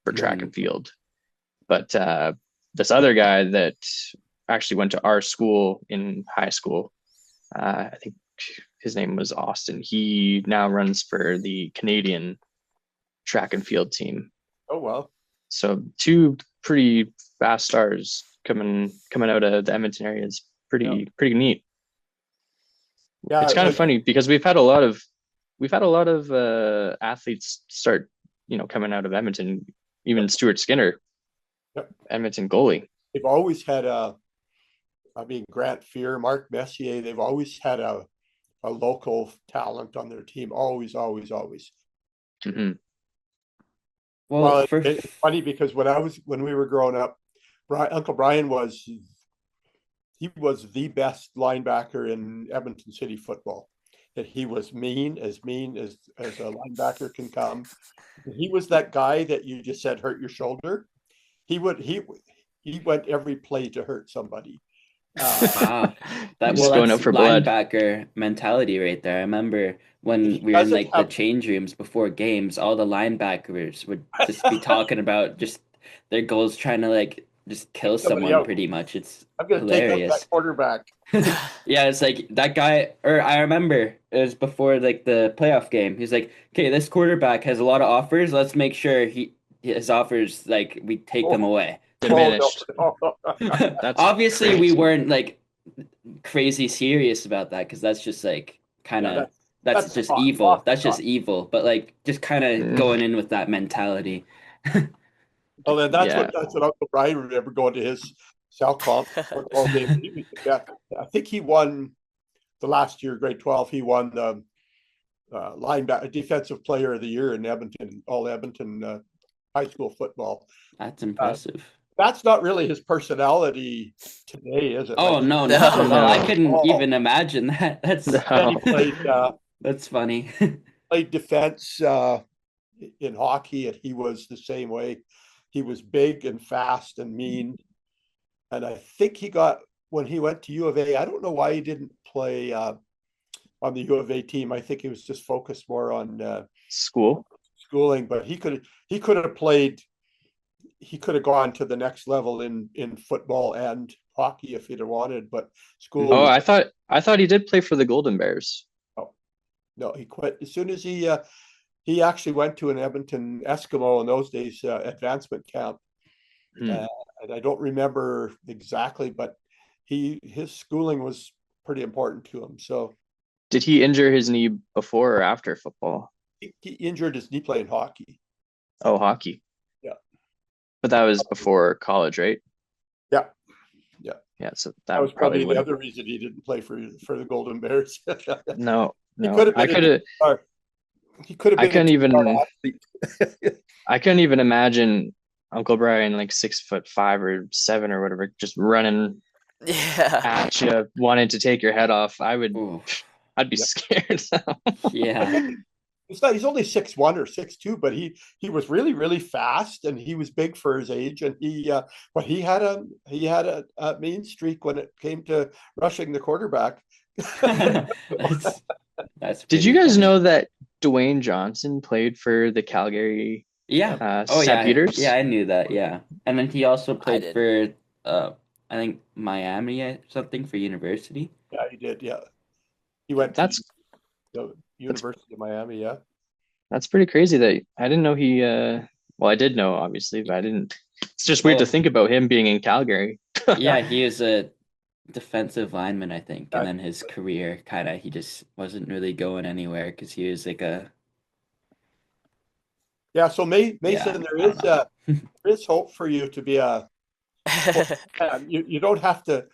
for track Mhm. and field. But this other guy that actually went to our school in high school, I think his name was Austin. He now runs for the Canadian track and field team. Oh well. So two pretty fast stars coming out of the Edmonton area is Yeah. pretty neat. Yeah. It's kind of funny because we've had a lot of athletes start coming out of Edmonton. Even Stuart Skinner, Yep. Edmonton goalie. They've always had I mean, Grant Fear, Mark Messier, they've always had a local talent on their team. Always, always, always. Mhm. Well, It's funny because when we were growing up, Uncle Brian was the best linebacker in Edmonton City football. That he was mean as a linebacker can come. He was that guy that you just said hurt your shoulder. He would he went every play to hurt somebody. wow. Just going That's out for blood. linebacker mentality right there. I remember when He we were in doesn't like the have change rooms before games, all the linebackers would just be talking about just their goals, trying to like just kill somebody someone out. pretty much. It's I'm going to take out that hilarious. quarterback. Yeah, it's like that guy, or I remember it was before like the playoff game. He's like, okay, this quarterback has a lot of offers. Let's make sure his offers, like, we take them Oh, away. oh Diminished. no. That's Obviously, we crazy. weren't like crazy serious about that because that's just like kind Yeah, of that's that's just off evil. the That's just top. evil. But like just kind of Mm, going in with that mentality. Well, then yeah. that's what Uncle Brian remember going to his South Comp football game. Yeah, I think he won the last year, grade 12. He won the linebacker defensive player of the year in Edmonton, all Edmonton high school football. That's Uh, impressive. that's not really his personality today, is it? Oh Like no, not at No. all. I No. couldn't oh, even imagine that. then he No. That's funny. played defense in hockey, and he was the same way. He was big and fast and mean, and I think he got when he went to U of A. I don't know why he didn't play on the U of A team. I think he was just focused more on School. schooling, but he could have played. He could have gone to the next level in football and hockey if he'd have wanted, but school Oh, was I thought he did play for the Golden Bears. no, no. He quit as soon as he actually went to an Edmonton Eskimo in those days advancement camp, Hmm. uh, and I don't remember exactly, but his schooling was pretty important to him. So Did he injure his knee before or after football? he injured his knee playing hockey. Oh, hockey. Yeah, But that was before college, right? yeah, yeah. Yeah, so That that was probably probably the wouldn't. other reason he didn't play for the Golden Bears. No, He could no. have been a two-star. He could have I been a couldn't two-star even athlete. I couldn't even imagine Uncle Brian like 6'5" or 7 or whatever, just running Yeah. at you, wanting to take your head off. Ooh, I'd be Yeah. scared. yeah. He's only 6'1" or 6'2", but he was really really fast and he was big for his age, and but he had a mean streak when it came to rushing the quarterback. That's that's Did you pretty guys funny. know that Dwayne Johnson played for the Calgary Yeah. Oh yeah, Stampeders? I knew that. Yeah. And then he also I played didn't. for I think Miami or something for university. Yeah, he did. Yeah, he went to That's the that's University of Miami. Yeah, that's pretty crazy that I didn't know he well, I did know obviously, but I didn't. It's just weird to Well, think about him being in Calgary. yeah, yeah, he is a defensive lineman, I think, and yeah. then his career kind of he just wasn't really going anywhere because he was like a Yeah. So yeah, Mason, I don't know. there is hope for you to be a you don't have to.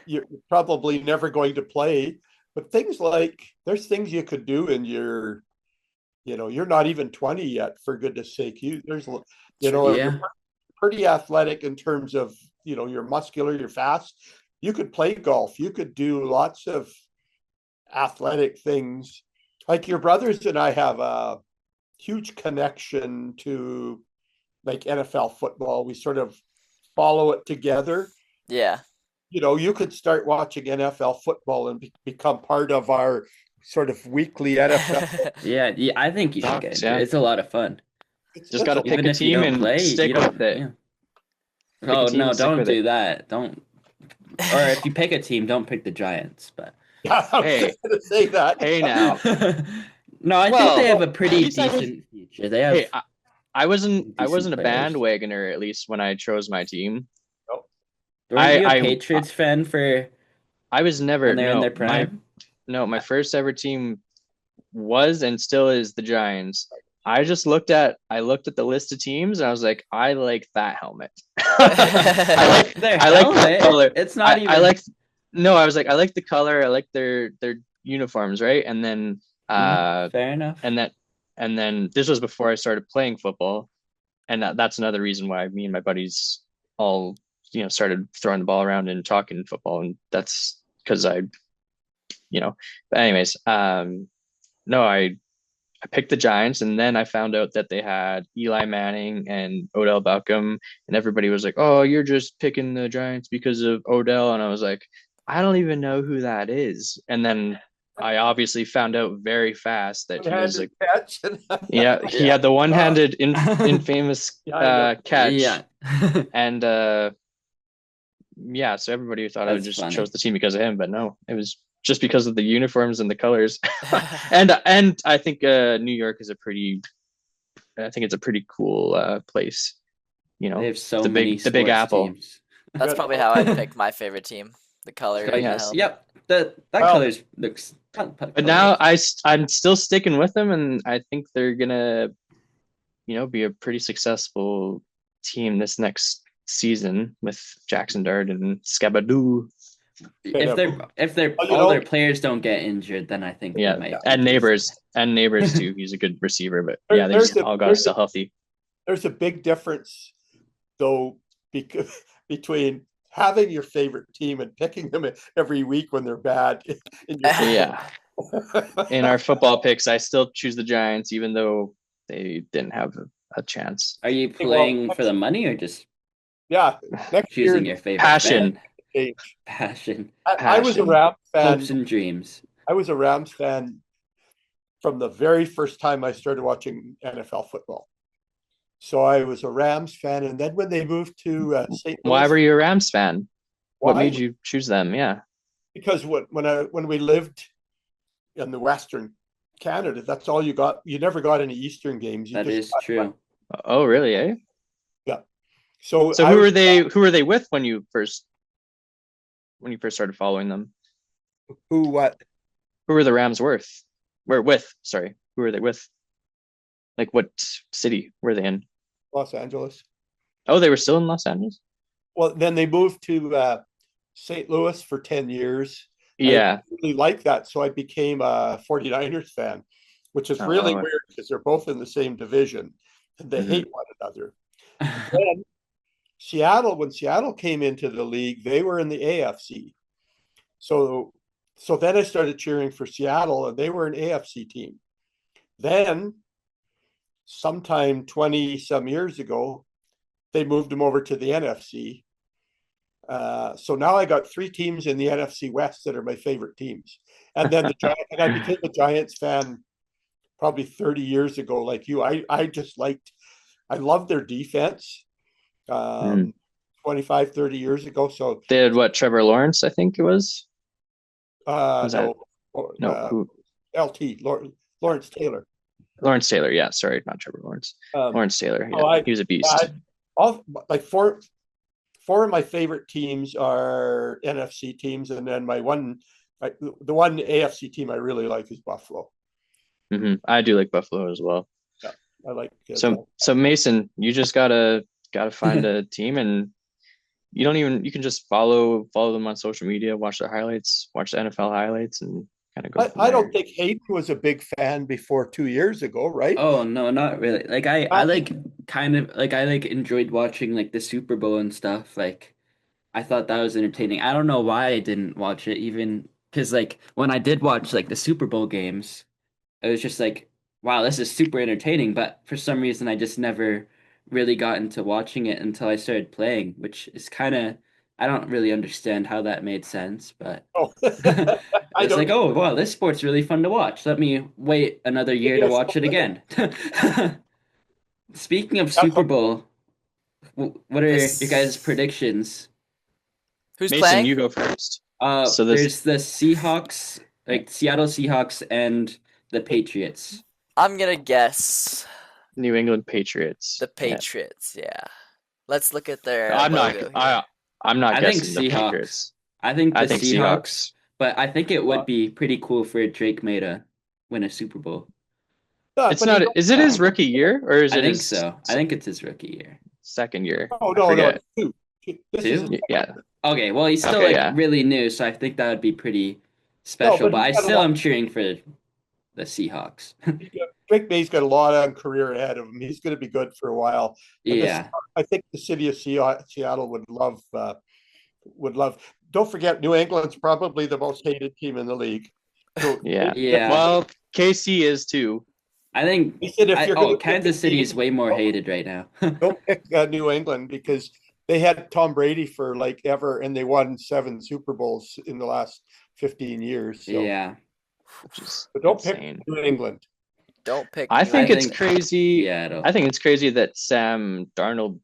You're probably never going to play, but things like there's things you could do in your you're not even 20 yet, for goodness sake. True. You're Yeah. pretty athletic in terms of you're muscular, you're fast. You could play golf, you could do lots of athletic things. Like your brothers and I have a huge connection to like NFL football. We sort of follow it together. Yeah. You could start watching NFL football and become part of our sort of weekly NFL. Yeah, yeah, I think you should get Sucks, into it. yeah. It's a lot of fun. Just It's got to a pick Even a if you team don't and play, you stick with don't, it. yeah. Pick a Oh team no, and stick don't with it. do that. Don't, or if you pick a team, don't pick the Giants, but Yeah, I was Hey, just going to say that. hey now. no, I think they Well, have Well, a pretty besides, decent future. They hey, have I wasn't I decent wasn't a players. bandwagoner at least when I chose my team. no, Weren't I you a I Patriots fan for I was when never they're in no their prime? my first ever team was and still is the Giants. I looked at the list of teams and I was like, I like that helmet. Their I like the helmet? color. It's not I even. like no, I was like, I like the color, I like their uniforms, right? And then Fair enough. and that And then this was before I started playing football. And that's another reason why me and my buddies all, started throwing the ball around and talking football. And that's because but anyways, no, I picked the Giants, and then I found out that they had Eli Manning and Odell Beckham, and everybody was like, "Oh, you're just picking the Giants because of Odell," and I was like, "I don't even know who that is." And then I obviously found out very fast that he was like, catch. yeah, he had the one-handed infamous catch, Yeah. and yeah, so everybody thought I That's just funny. chose the team because of him, but no, it was just because of the uniforms and the colors. and I think New York is I think it's a pretty cool place. They have so the many big sports Apple. teams. That's probably how I picked my favorite team. The color and the Yes. helmet. Yep. That Well, colors looks. But now I'm still sticking with them, and I think they're gonna, be a pretty successful team this next season with Jackson Dart and Scabadoo. If they're Well, all their players don't get injured, then I think they Yeah, might. and be Neighbors too. He's a good receiver, but There- yeah, they there's just a- all got to there's a- stay healthy. There's a big difference, though, between having your favorite team and picking them every week when they're bad. Yeah, in our football picks, I still choose the Giants, even though they didn't have a chance. Are you playing for the money or just Yeah, next choosing year your favorite Passion. fan? Passion. I was a Passion. Rams fan. Hopes and dreams. I was a Rams fan from the very first time I started watching NFL football. So I was a Rams fan, and then when they moved to St. Louis, Why were you a Rams fan? What why? made you choose them? Yeah. Because when we lived in the Western Canada, that's all you got. You never got any Eastern games. You That just is got- true. Oh, really? Eh? Yeah. So So who were they? Who were they with when you first started following them? Who what? Who were the Rams with? Sorry, who were they with? Like what city were they in? Los Angeles. Oh, they were still in Los Angeles? Well, then they moved to St. Louis for 10 years. Yeah. I really liked that. So I became a 49ers fan, which is really Oh. weird because they're both in the same division and they Mhm. hate one another. Then when Seattle came into the league, they were in the AFC. So then I started cheering for Seattle, and they were an AFC team. Then sometime 20 some years ago, they moved them over to the NFC. So now I got three teams in the NFC West that are my favorite teams. And then and I became a Giants fan probably 30 years ago, like you. I loved their defense 25, 30 years ago. So They had what, Trevor Lawrence, I think it was? Was that who? LT, Lawrence Taylor. Lawrence Taylor, yeah, sorry, not Trevor Lawrence. Lawrence Taylor, he was a beast. Four of my favorite teams are NFC teams, and then the one AFC team I really like is Buffalo. I do like Buffalo as well. Yeah, I like. So Mason, you just gotta find a team, and you can just follow them on social media, watch their highlights, watch the NFL highlights, and kind of go. I don't think Hayden was a big fan before 2 years ago, right? Oh no, not really. Like I enjoyed watching like the Super Bowl and stuff. Like I thought that was entertaining. I don't know why I didn't watch it even because like when I did watch like the Super Bowl games, it was just like, wow, this is super entertaining. But for some reason, I just never really got into watching it until I started playing, which is kind of, I don't really understand how that made sense, but Oh. it's like, oh, wow, this sport's really fun to watch. Let me wait another year to watch it again. Speaking of Super Bowl, what are your guys' predictions? Who's Mason, playing? you go first. So there's the Seahawks, like Seattle Seahawks and the Patriots. I'm gonna guess New England Patriots. the Patriots. Yeah. Let's look at their. I'm not. logo here. I'm not I think guessing the Seahawks. Patriots. I think the I think Seahawks, but I think it would be pretty cool for Drake May to win a Super Bowl. It's not. Is it his rookie year or is I it think his so. I think it's his rookie year. second year? Oh I no, forget. two. Two? Yeah. Okay, well he's still Okay, yeah. really new, so I think that would be pretty special. but But I he's got a still lot- am cheering for the Seahawks. Drake May's got a long career ahead of him. He's going to be good for a while. And Yeah. I think the city of Seattle would love. Don't forget, New England's probably the most hated team in the league. So Yeah. Yeah. Well, KC is too. I think he said if you're going to pick Kansas a City is team, way more hated right now. don't pick New England because they had Tom Brady for like ever, and they won 7 Super Bowls in the last 15 years. So, Yeah. Which is but don't insane. pick New England. Don't pick. I New think I it's think crazy. Seattle. I think it's crazy that Sam Darnold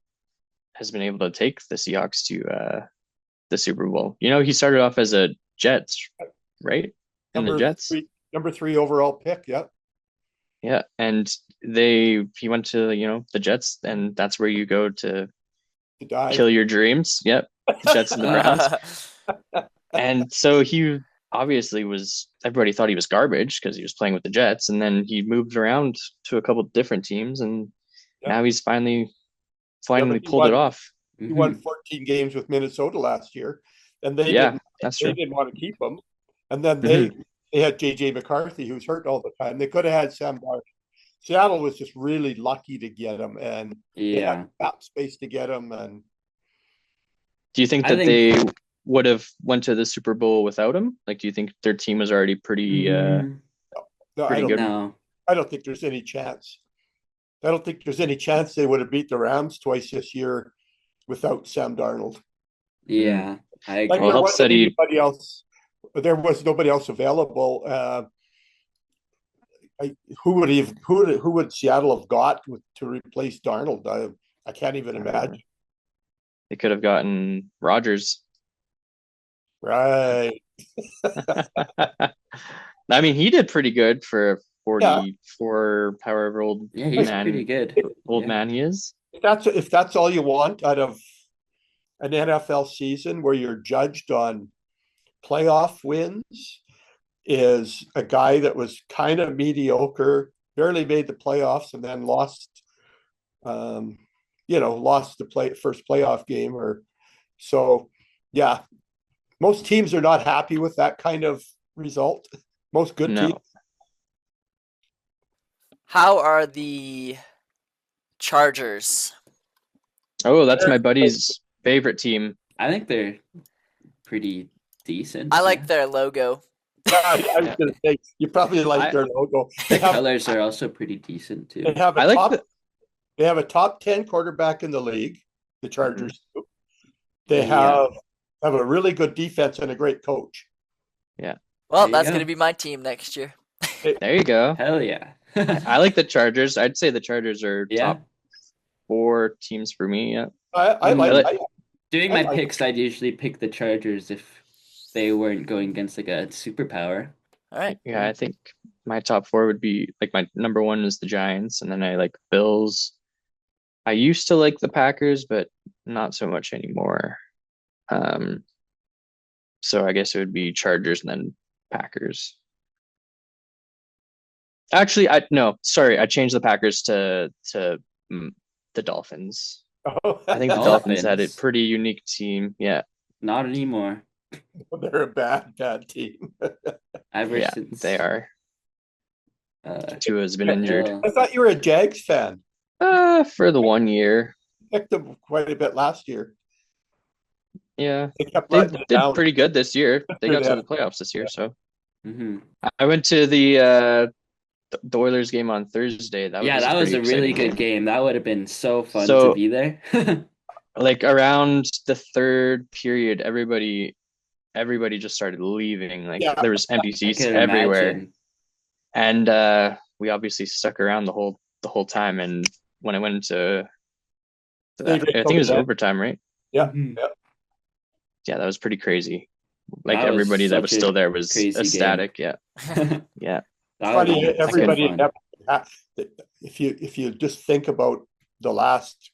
has been able to take the Seahawks to the Super Bowl. You know, he started off as a Jets, right? In the Jets. Number 3 overall pick. Yep. Yeah, and he went to, you know, the Jets, and that's where you go to To die. kill your dreams. Yep, the Jets and the Browns. And so he obviously everybody thought he was garbage because he was playing with the Jets, and then he moved around to a couple different teams, and now he's finally pulled it off. He won 14 games with Minnesota last year, and they that's true. didn't want to keep him. And then Mhm. they had JJ McCarthy, who's hurt all the time. They could have had Sam Darnold. Seattle was just really lucky to get him, and they Yeah. had cap space to get him. And Do you think I that think- they would have went to the Super Bowl without him? Like, do you think their team was already pretty Mm, pretty good? no. I don't think there's any chance. I don't think there's any chance they would have beat the Rams twice this year without Sam Darnold. Yeah. I Like agree. there wasn't anybody else. There was nobody else available. Who would Seattle have got to replace Darnold? I can't even imagine. They could have gotten Rodgers. Right. I mean, he did pretty good for a 44, however old Yeah, he's man, pretty good. man he is. If that's all you want out of an NFL season where you're judged on playoff wins, is a guy that was kind of mediocre, barely made the playoffs, and then lost the first playoff game or so. Yeah, most teams are not happy with that kind of result. Most good teams. How are the Chargers? Oh, that's my buddy's favorite team. I think they're pretty decent. I like their logo. I was going to say you probably like their logo. The colors are also pretty decent too. They have a top 10 quarterback in the league, the Chargers. Mm-hmm. They have a really good defense and a great coach. Yeah. Well, that's going to be my team next year. There you go. Hell yeah. I like the Chargers. I'd say the Chargers are top 4 teams for me. Yeah. I like doing my picks. I'd usually pick the Chargers if they weren't going against like a superpower. All right. Yeah, I think my top 4 would be like my number 1 is the Giants, and then I like Bills. I used to like the Packers, but not so much anymore. So I guess it would be Chargers and then Packers. Actually, I changed the Packers to the Dolphins. I think the Dolphins had a pretty unique team. Yeah. Not anymore. They're a bad team. Ever since they are. Tua has been injured. I thought you were a Jags fan. For the 1 year. Picked them quite a bit last year. Yeah, they did pretty good this year. They got to the playoffs this year, so. Mm-hmm. I went to the Oilers game on Thursday. That was a really good game. That would have been so fun to be there. Like around the third period, everybody just started leaving. Like there was empty seats everywhere, and we obviously stuck around the whole time. And when I went into, I think it was overtime, right? Yeah, mm-hmm. Yeah, that was pretty crazy. Like everybody that was still there was ecstatic. Game. Yeah, yeah. Funny, everybody. If you just think about the last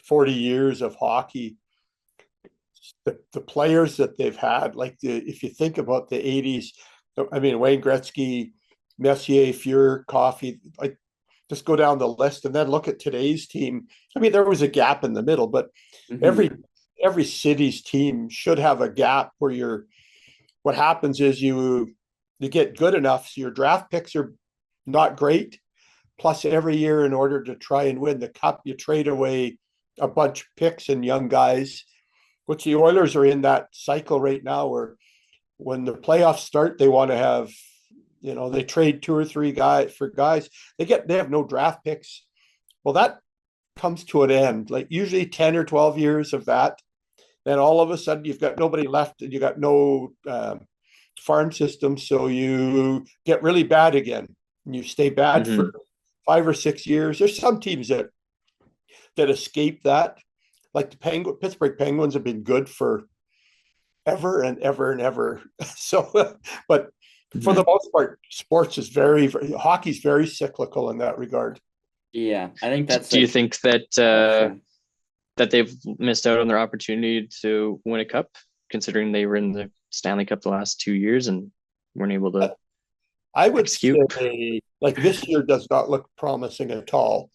40 years of hockey, the players that they've had, like if you think about the 80s, I mean Wayne Gretzky, Messier, Fuhr, Coffey, like just go down the list and then look at today's team. I mean, there was a gap in the middle, but every city's team should have a gap where what happens is you get good enough, so your draft picks are not great, plus every year in order to try and win the cup, you trade away a bunch of picks and young guys, which the Oilers are in that cycle right now where when the playoffs start, they want to have, they trade 2 or 3 guys for guys. They have no draft picks. Well, that comes to an end, like usually 10 or 12 years of that. Then all of a sudden you've got nobody left and you got no farm system. So you get really bad again. And you stay bad for 5 or 6 years. There's some teams that escape that. Like the Pittsburgh Penguins have been good for ever and ever and ever. So, but for the most part, sports is hockey's very cyclical in that regard. Yeah, I think that's. Do you think that that they've missed out on their opportunity to win a cup, considering they were in the Stanley Cup the last 2 years and weren't able to? I would say, like, this year does not look promising at all.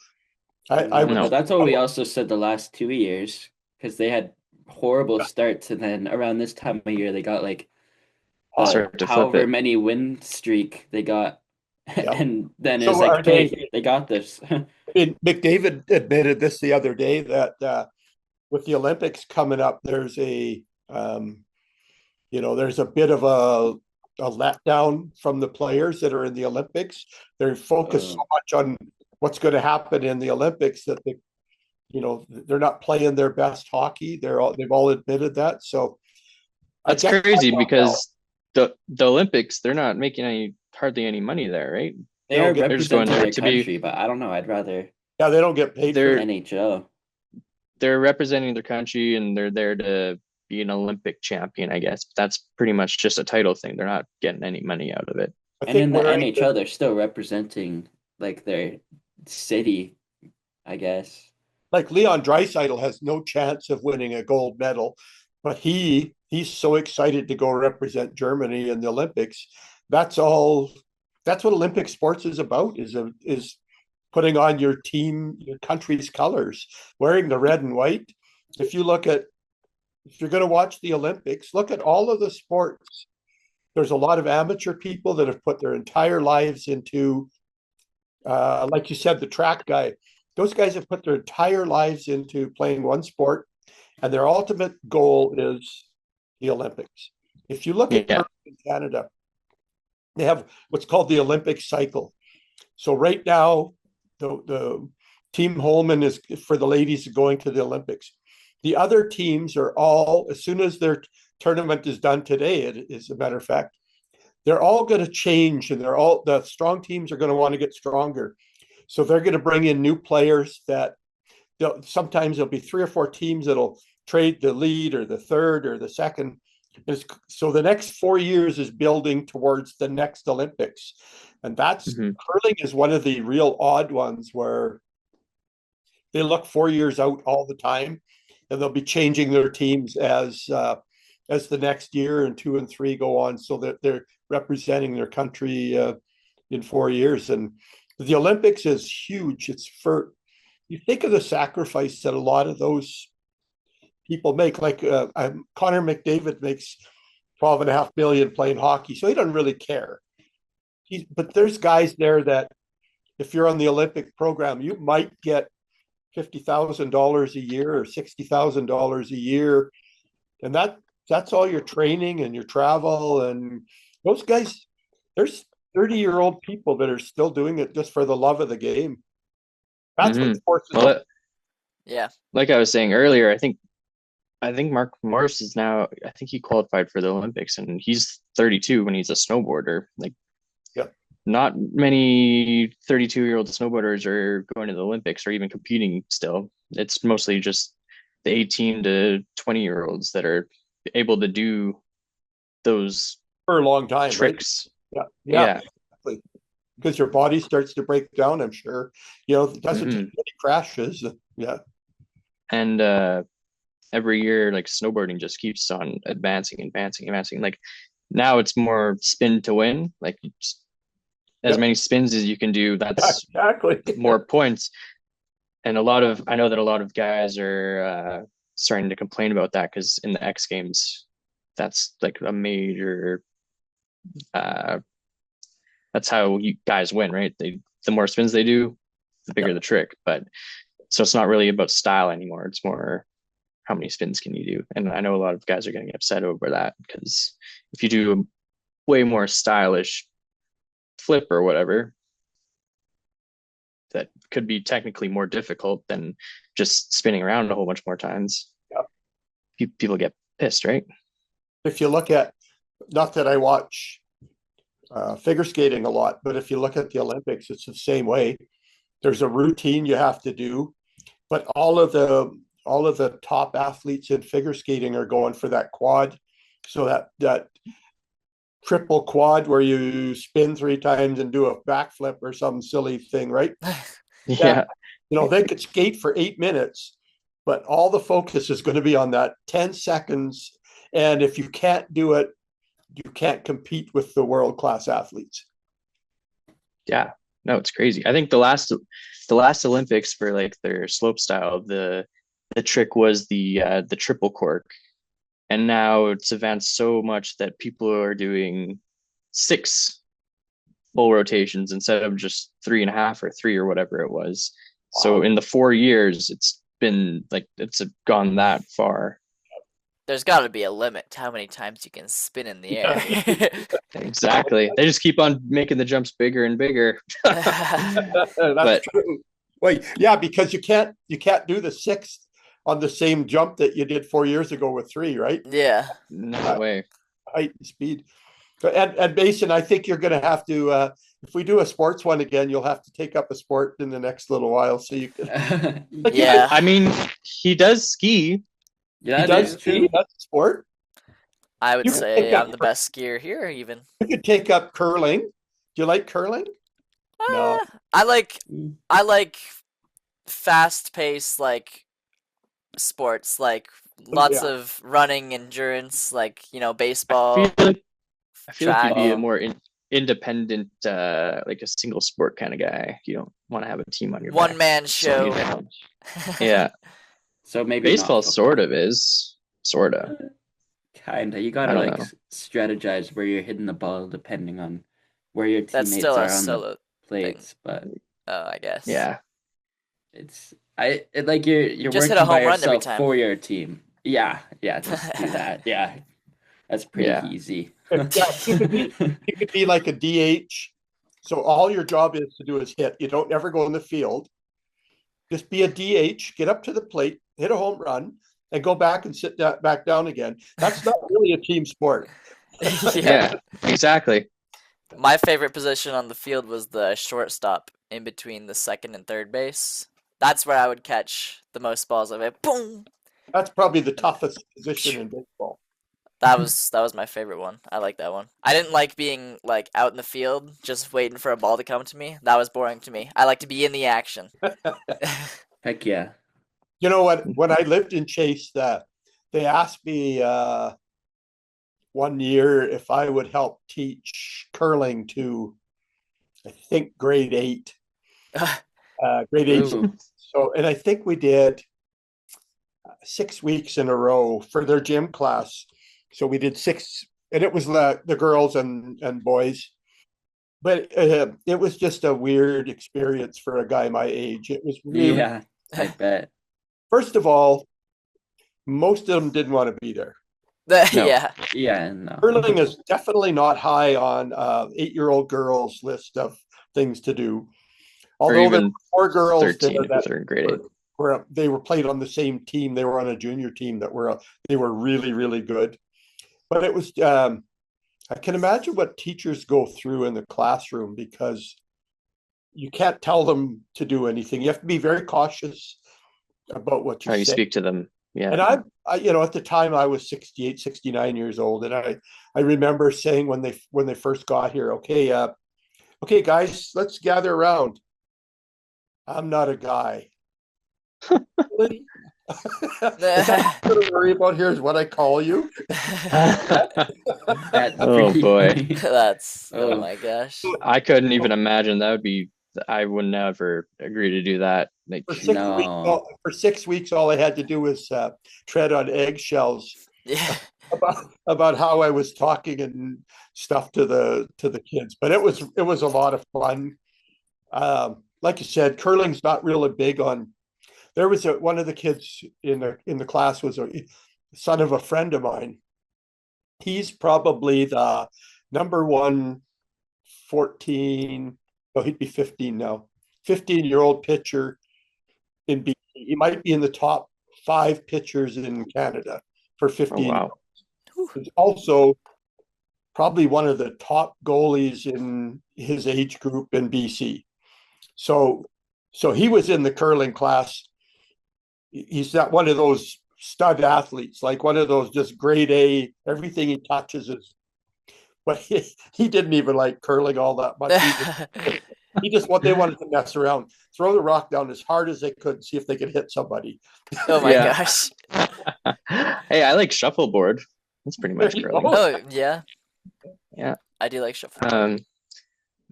No, that's what we also said the last 2 years, because they had horrible starts, and then around this time of year they got like however many win streak they got, and then it's like, hey, they got this. McDavid admitted this the other day that with the Olympics coming up, there's a there's a bit of a letdown from the players that are in the Olympics. They're focused so much on what's going to happen in the Olympics that they're not playing their best hockey. They've all admitted that. So that's crazy because the Olympics, they're not making hardly any money there, right? They're just going there to country, but I don't know. I'd rather. Yeah, they don't get paid for NHL. They're representing their country and they're there to be an Olympic champion, I guess. But that's pretty much just a title thing. They're not getting any money out of it. And in the NHL, they're still representing like their city, I guess. Like Leon Draisaitl has no chance of winning a gold medal, but he's so excited to go represent Germany in the Olympics. That's what Olympic sports is about, is putting on your country's colors, wearing the red and white. If you're going to watch the Olympics, look at all of the sports. There's a lot of amateur people that have put their entire lives into, like you said, the track guy. Those guys have put their entire lives into playing one sport, and their ultimate goal is the Olympics. If you look at Canada, they have what's called the Olympic cycle. So right now, the Team Holman is for the ladies going to the Olympics. The other teams are all, as soon as their tournament is done today, as a matter of fact, they're all going to change, and the strong teams are going to want to get stronger. So they're going to bring in new players that sometimes there'll be 3 or 4 teams that'll trade the lead or the third or the second. So the next 4 years is building towards the next Olympics. And curling is one of the real odd ones where they look 4 years out all the time, and they'll be changing their teams as the next year and 2 and 3 go on, so that they're representing their country in 4 years. And the Olympics is huge. You think of the sacrifice that a lot of those people make. Like Connor McDavid makes $12.5 million playing hockey, so he doesn't really care. But there's guys there that, if you're on the Olympic program, you might get $50,000 a year or $60,000 a year, and that's all your training and your travel. And those guys, there's 30-year-old people that are still doing it just for the love of the game. That's what sports is about. Yeah. Like I was saying earlier, I think Mark Morris is now, I think he qualified for the Olympics, and he's 32 when he's a snowboarder. Like, not many 32-year-old snowboarders are going to the Olympics or even competing still. It's mostly just the 18 to 20-year-olds that are able to do those for a long time tricks. Right? Yeah. Exactly. Because your body starts to break down, I'm sure. It doesn't take any crashes. Yeah. And every year, like, snowboarding just keeps on advancing. Like, now it's more spin to win. Like, as many spins as you can do, that's exactly more points. And I know that a lot of guys are starting to complain about that, because in the X Games, that's like a major. That's how you guys win, right? They the more spins they do, the bigger the trick. But so it's not really about style anymore. It's more how many spins can you do. And I know a lot of guys are getting upset over that, because if you do a way more stylish flip or whatever, that could be technically more difficult than just spinning around a whole bunch more times. Yep. People get pissed, right? If you look at, not that I watch figure skating a lot, but if you look at the Olympics, it's the same way. There's a routine you have to do, but all of the top athletes in figure skating are going for that quad. So that triple quad where you spin 3 times and do a backflip or some silly thing, right? Yeah. They could skate for 8 minutes, but all the focus is going to be on that 10 seconds. And if you can't do it, you can't compete with the world-class athletes. Yeah. No, it's crazy. I think the last Olympics for like their slope style, the trick was the triple cork. And now it's advanced so much that people are doing 6 full rotations instead of just 3.5 or 3 or whatever it was. Wow. So in the 4 years, it's been like, it's gone that far. There's got to be a limit to how many times you can spin in the air. Exactly. They just keep on making the jumps bigger and bigger. That's true. Well, yeah, because you can't do the 6th on the same jump that you did 4 years ago with 3, right? Yeah. No way. Height and speed. And Mason, I think you're going to have to, if we do a sports one again, you'll have to take up a sport in the next little while so you can. Yeah. I mean, he does ski. Yeah, he does ski. That's a sport. I would say I'm the best skier here, even. You could take up curling. Do you like curling? No. I like fast-paced, like, sports, like lots of running, endurance, like, baseball. I feel like you'd be a more independent, like a single sport kind of guy. You don't want to have a team on your one back. man show. Yeah. So maybe baseball sort of is. Sorta. Kinda. You gotta like strategize where you're hitting the ball depending on where your teammates are on the plates. Thing. But I guess. Yeah. Like you're just working hit a home by run every yourself time. for your team. Yeah, just do that. Yeah. That's pretty easy. You could be like a DH. So all your job is to do is hit. You don't ever go in the field. Just be a DH, get up to the plate, hit a home run, and go back and sit back down again. That's not really a team sport. Yeah, exactly. My favorite position on the field was the shortstop in between the second and third base. That's where I would catch the most balls of it. Boom! That's probably the toughest position in baseball. That was my favorite one. I like that one. I didn't like being like out in the field just waiting for a ball to come to me. That was boring to me. I like to be in the action. Heck yeah. You know what? When I lived in Chase, they asked me one year if I would help teach curling to, I think, grade 8. Grade 8. So, and I think we did 6 weeks in a row for their gym class. So we did 6, and it was the girls and boys. But it was just a weird experience for a guy my age. It was really, I bet. First of all, most of them didn't want to be there. No. No. Curling is definitely not high on 8-year-old girls' list of things to do. Although there were 4 girls 13 there that they were played on the same team. They were on a junior team they were really, really good. But it was, I can imagine what teachers go through in the classroom, because you can't tell them to do anything. You have to be very cautious about what you speak to them. Yeah. And I at the time I was 68, 69 years old. And I remember saying when they first got here, okay, guys, let's gather around. I'm not a guy. Really? Is that what to worry about here is what I call you? Oh boy. Oh my gosh. I couldn't even imagine. That would be, I would never agree to do that. Like, for 6 weeks, all I had to do was tread on eggshells. Yeah. About how I was talking and stuff to the kids. But it was a lot of fun. Like you said, curling's not really big on. There was one of the kids in the class was a son of a friend of mine. He's probably the number one 14. Oh, he'd be 15 now. 15-year-old pitcher in BC. He might be in the top 5 pitchers in Canada for Oh 15. wow. He's also probably one of the top goalies in his age group in BC. So he was in the curling class. He's not one of those stud athletes, like one of those just grade A, everything he touches is, but he didn't even like curling all that much. He just what they wanted to mess around, throw the rock down as hard as they could, see if they could hit somebody. Oh my Yeah. gosh. Hey, I like shuffleboard. That's pretty much There you curling. go. Oh yeah. Yeah. I do like shuffle.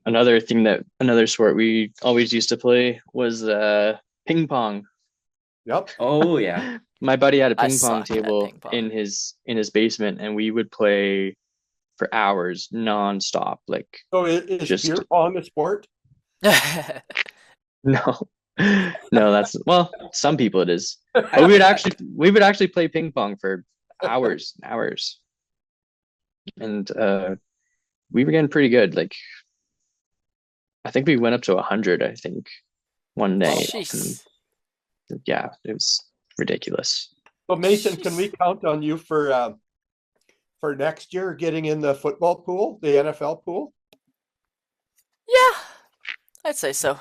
Another sport we always used to play was ping pong. Yep. Oh yeah. My buddy had a I ping pong suck at table ping pong. in his basement, and we would play for hours nonstop. Like So is Just- beer pong a sport? no, no, that's well, some people it is. But we would actually play ping pong for hours and hours, and we were getting pretty good. Like I think we went up to 100. I think one day. Jeez. And, yeah, it was ridiculous. So Mason, can we count on you for next year getting in the football pool, the NFL pool? Yeah, I'd say so.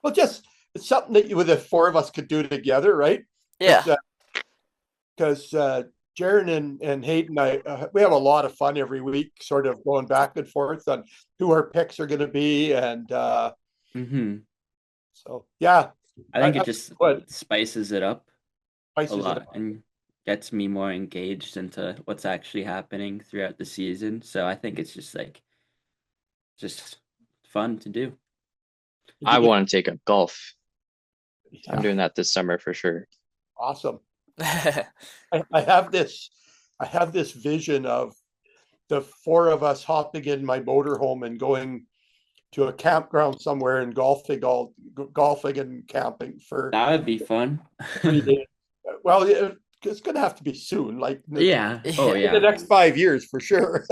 Well, just it's something that the 4 of us could do together, right? Yeah. Because Jaron and Hayden, we have a lot of fun every week, sort of going back and forth on who our picks are going to be, and Hmm. so yeah, I think it just but spices it up a spices it lot up. and gets me more engaged into what's actually happening throughout the season. So I think it's just fun to do. I want to take up golf. Yeah, I'm doing that this summer for sure. awesome. I have this vision of the 4 of us hopping in my motorhome and going to a campground somewhere and golfing and camping for That would be fun. 3 days. Well, it's going to have to be soon, like Yeah. Oh in the yeah. next 5 years for sure.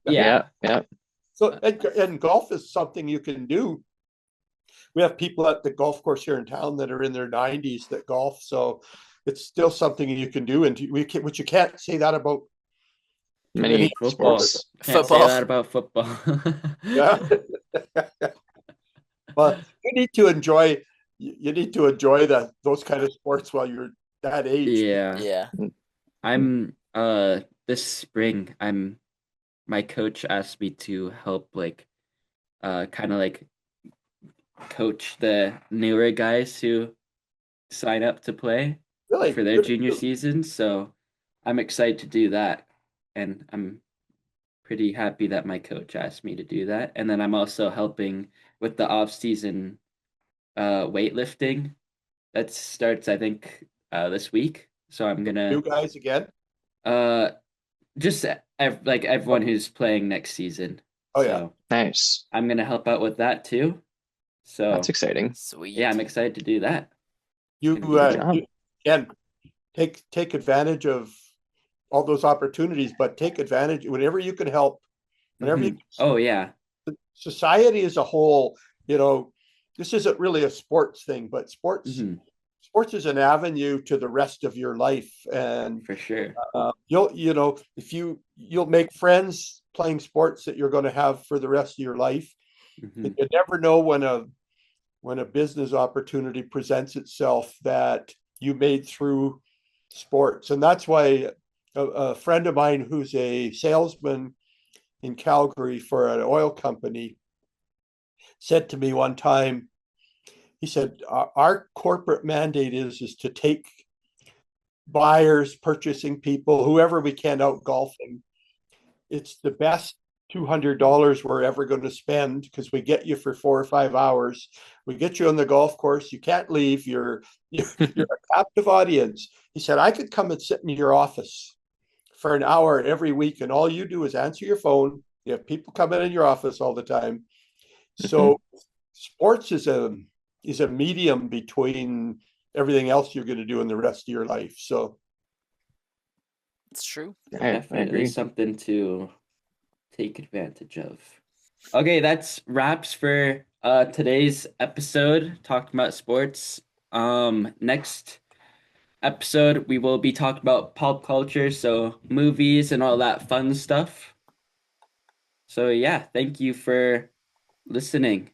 Yeah. Yeah. So, and golf is something you can do. We have people at the golf course here in town that are in their 90s that golf, so it's still something you can do. And which you can't say that about Many Football. sports. Can't say Football. that about football. yeah. Well, you need to enjoy those kind of sports while you're that age. Yeah. Yeah. I'm this spring my coach asked me to help like kind of like coach the newer guys who sign up to play Really, for their good. junior season. So I'm excited to do that. And I'm pretty happy that my coach asked me to do that. And then I'm also helping with the off season weightlifting that starts I think this week. So I'm New gonna guys again. uh just like everyone who's playing next season. Oh, yeah. So Nice. I'm gonna help out with that too. So That's exciting. Sweet. yeah, I'm excited to do that. You Good job. can take advantage of all those opportunities, but take advantage whenever you can help. Whenever Mhm. Oh yeah. society as a whole, this isn't really a sports thing, but sports Mhm. is an avenue to the rest of your life, and For sure. if you'll make friends playing sports that you're going to have for the rest of your life. Mhm. You never know when a business opportunity presents itself that you made through sports. And that's why a friend of mine who's a salesman in Calgary for an oil company said to me one time, he said, our corporate mandate is to take buyers, purchasing people, whoever we can out golfing. It's the best $200 we're ever going to spend because we get you for 4 or 5 hours. We get you on the golf course. You can't leave. You're a captive audience. He said, I could come and sit in your office for an hour every week, and all you do is answer your phone. You have people coming in your office all the time. So sports is a medium between everything else you're going to do in the rest of your life. So It's true. I Definitely agree. something to take advantage of. Okay, that's wraps for today's episode talking about sports. Next episode we will be talking about pop culture, so movies and all that fun stuff. So yeah, thank you for listening.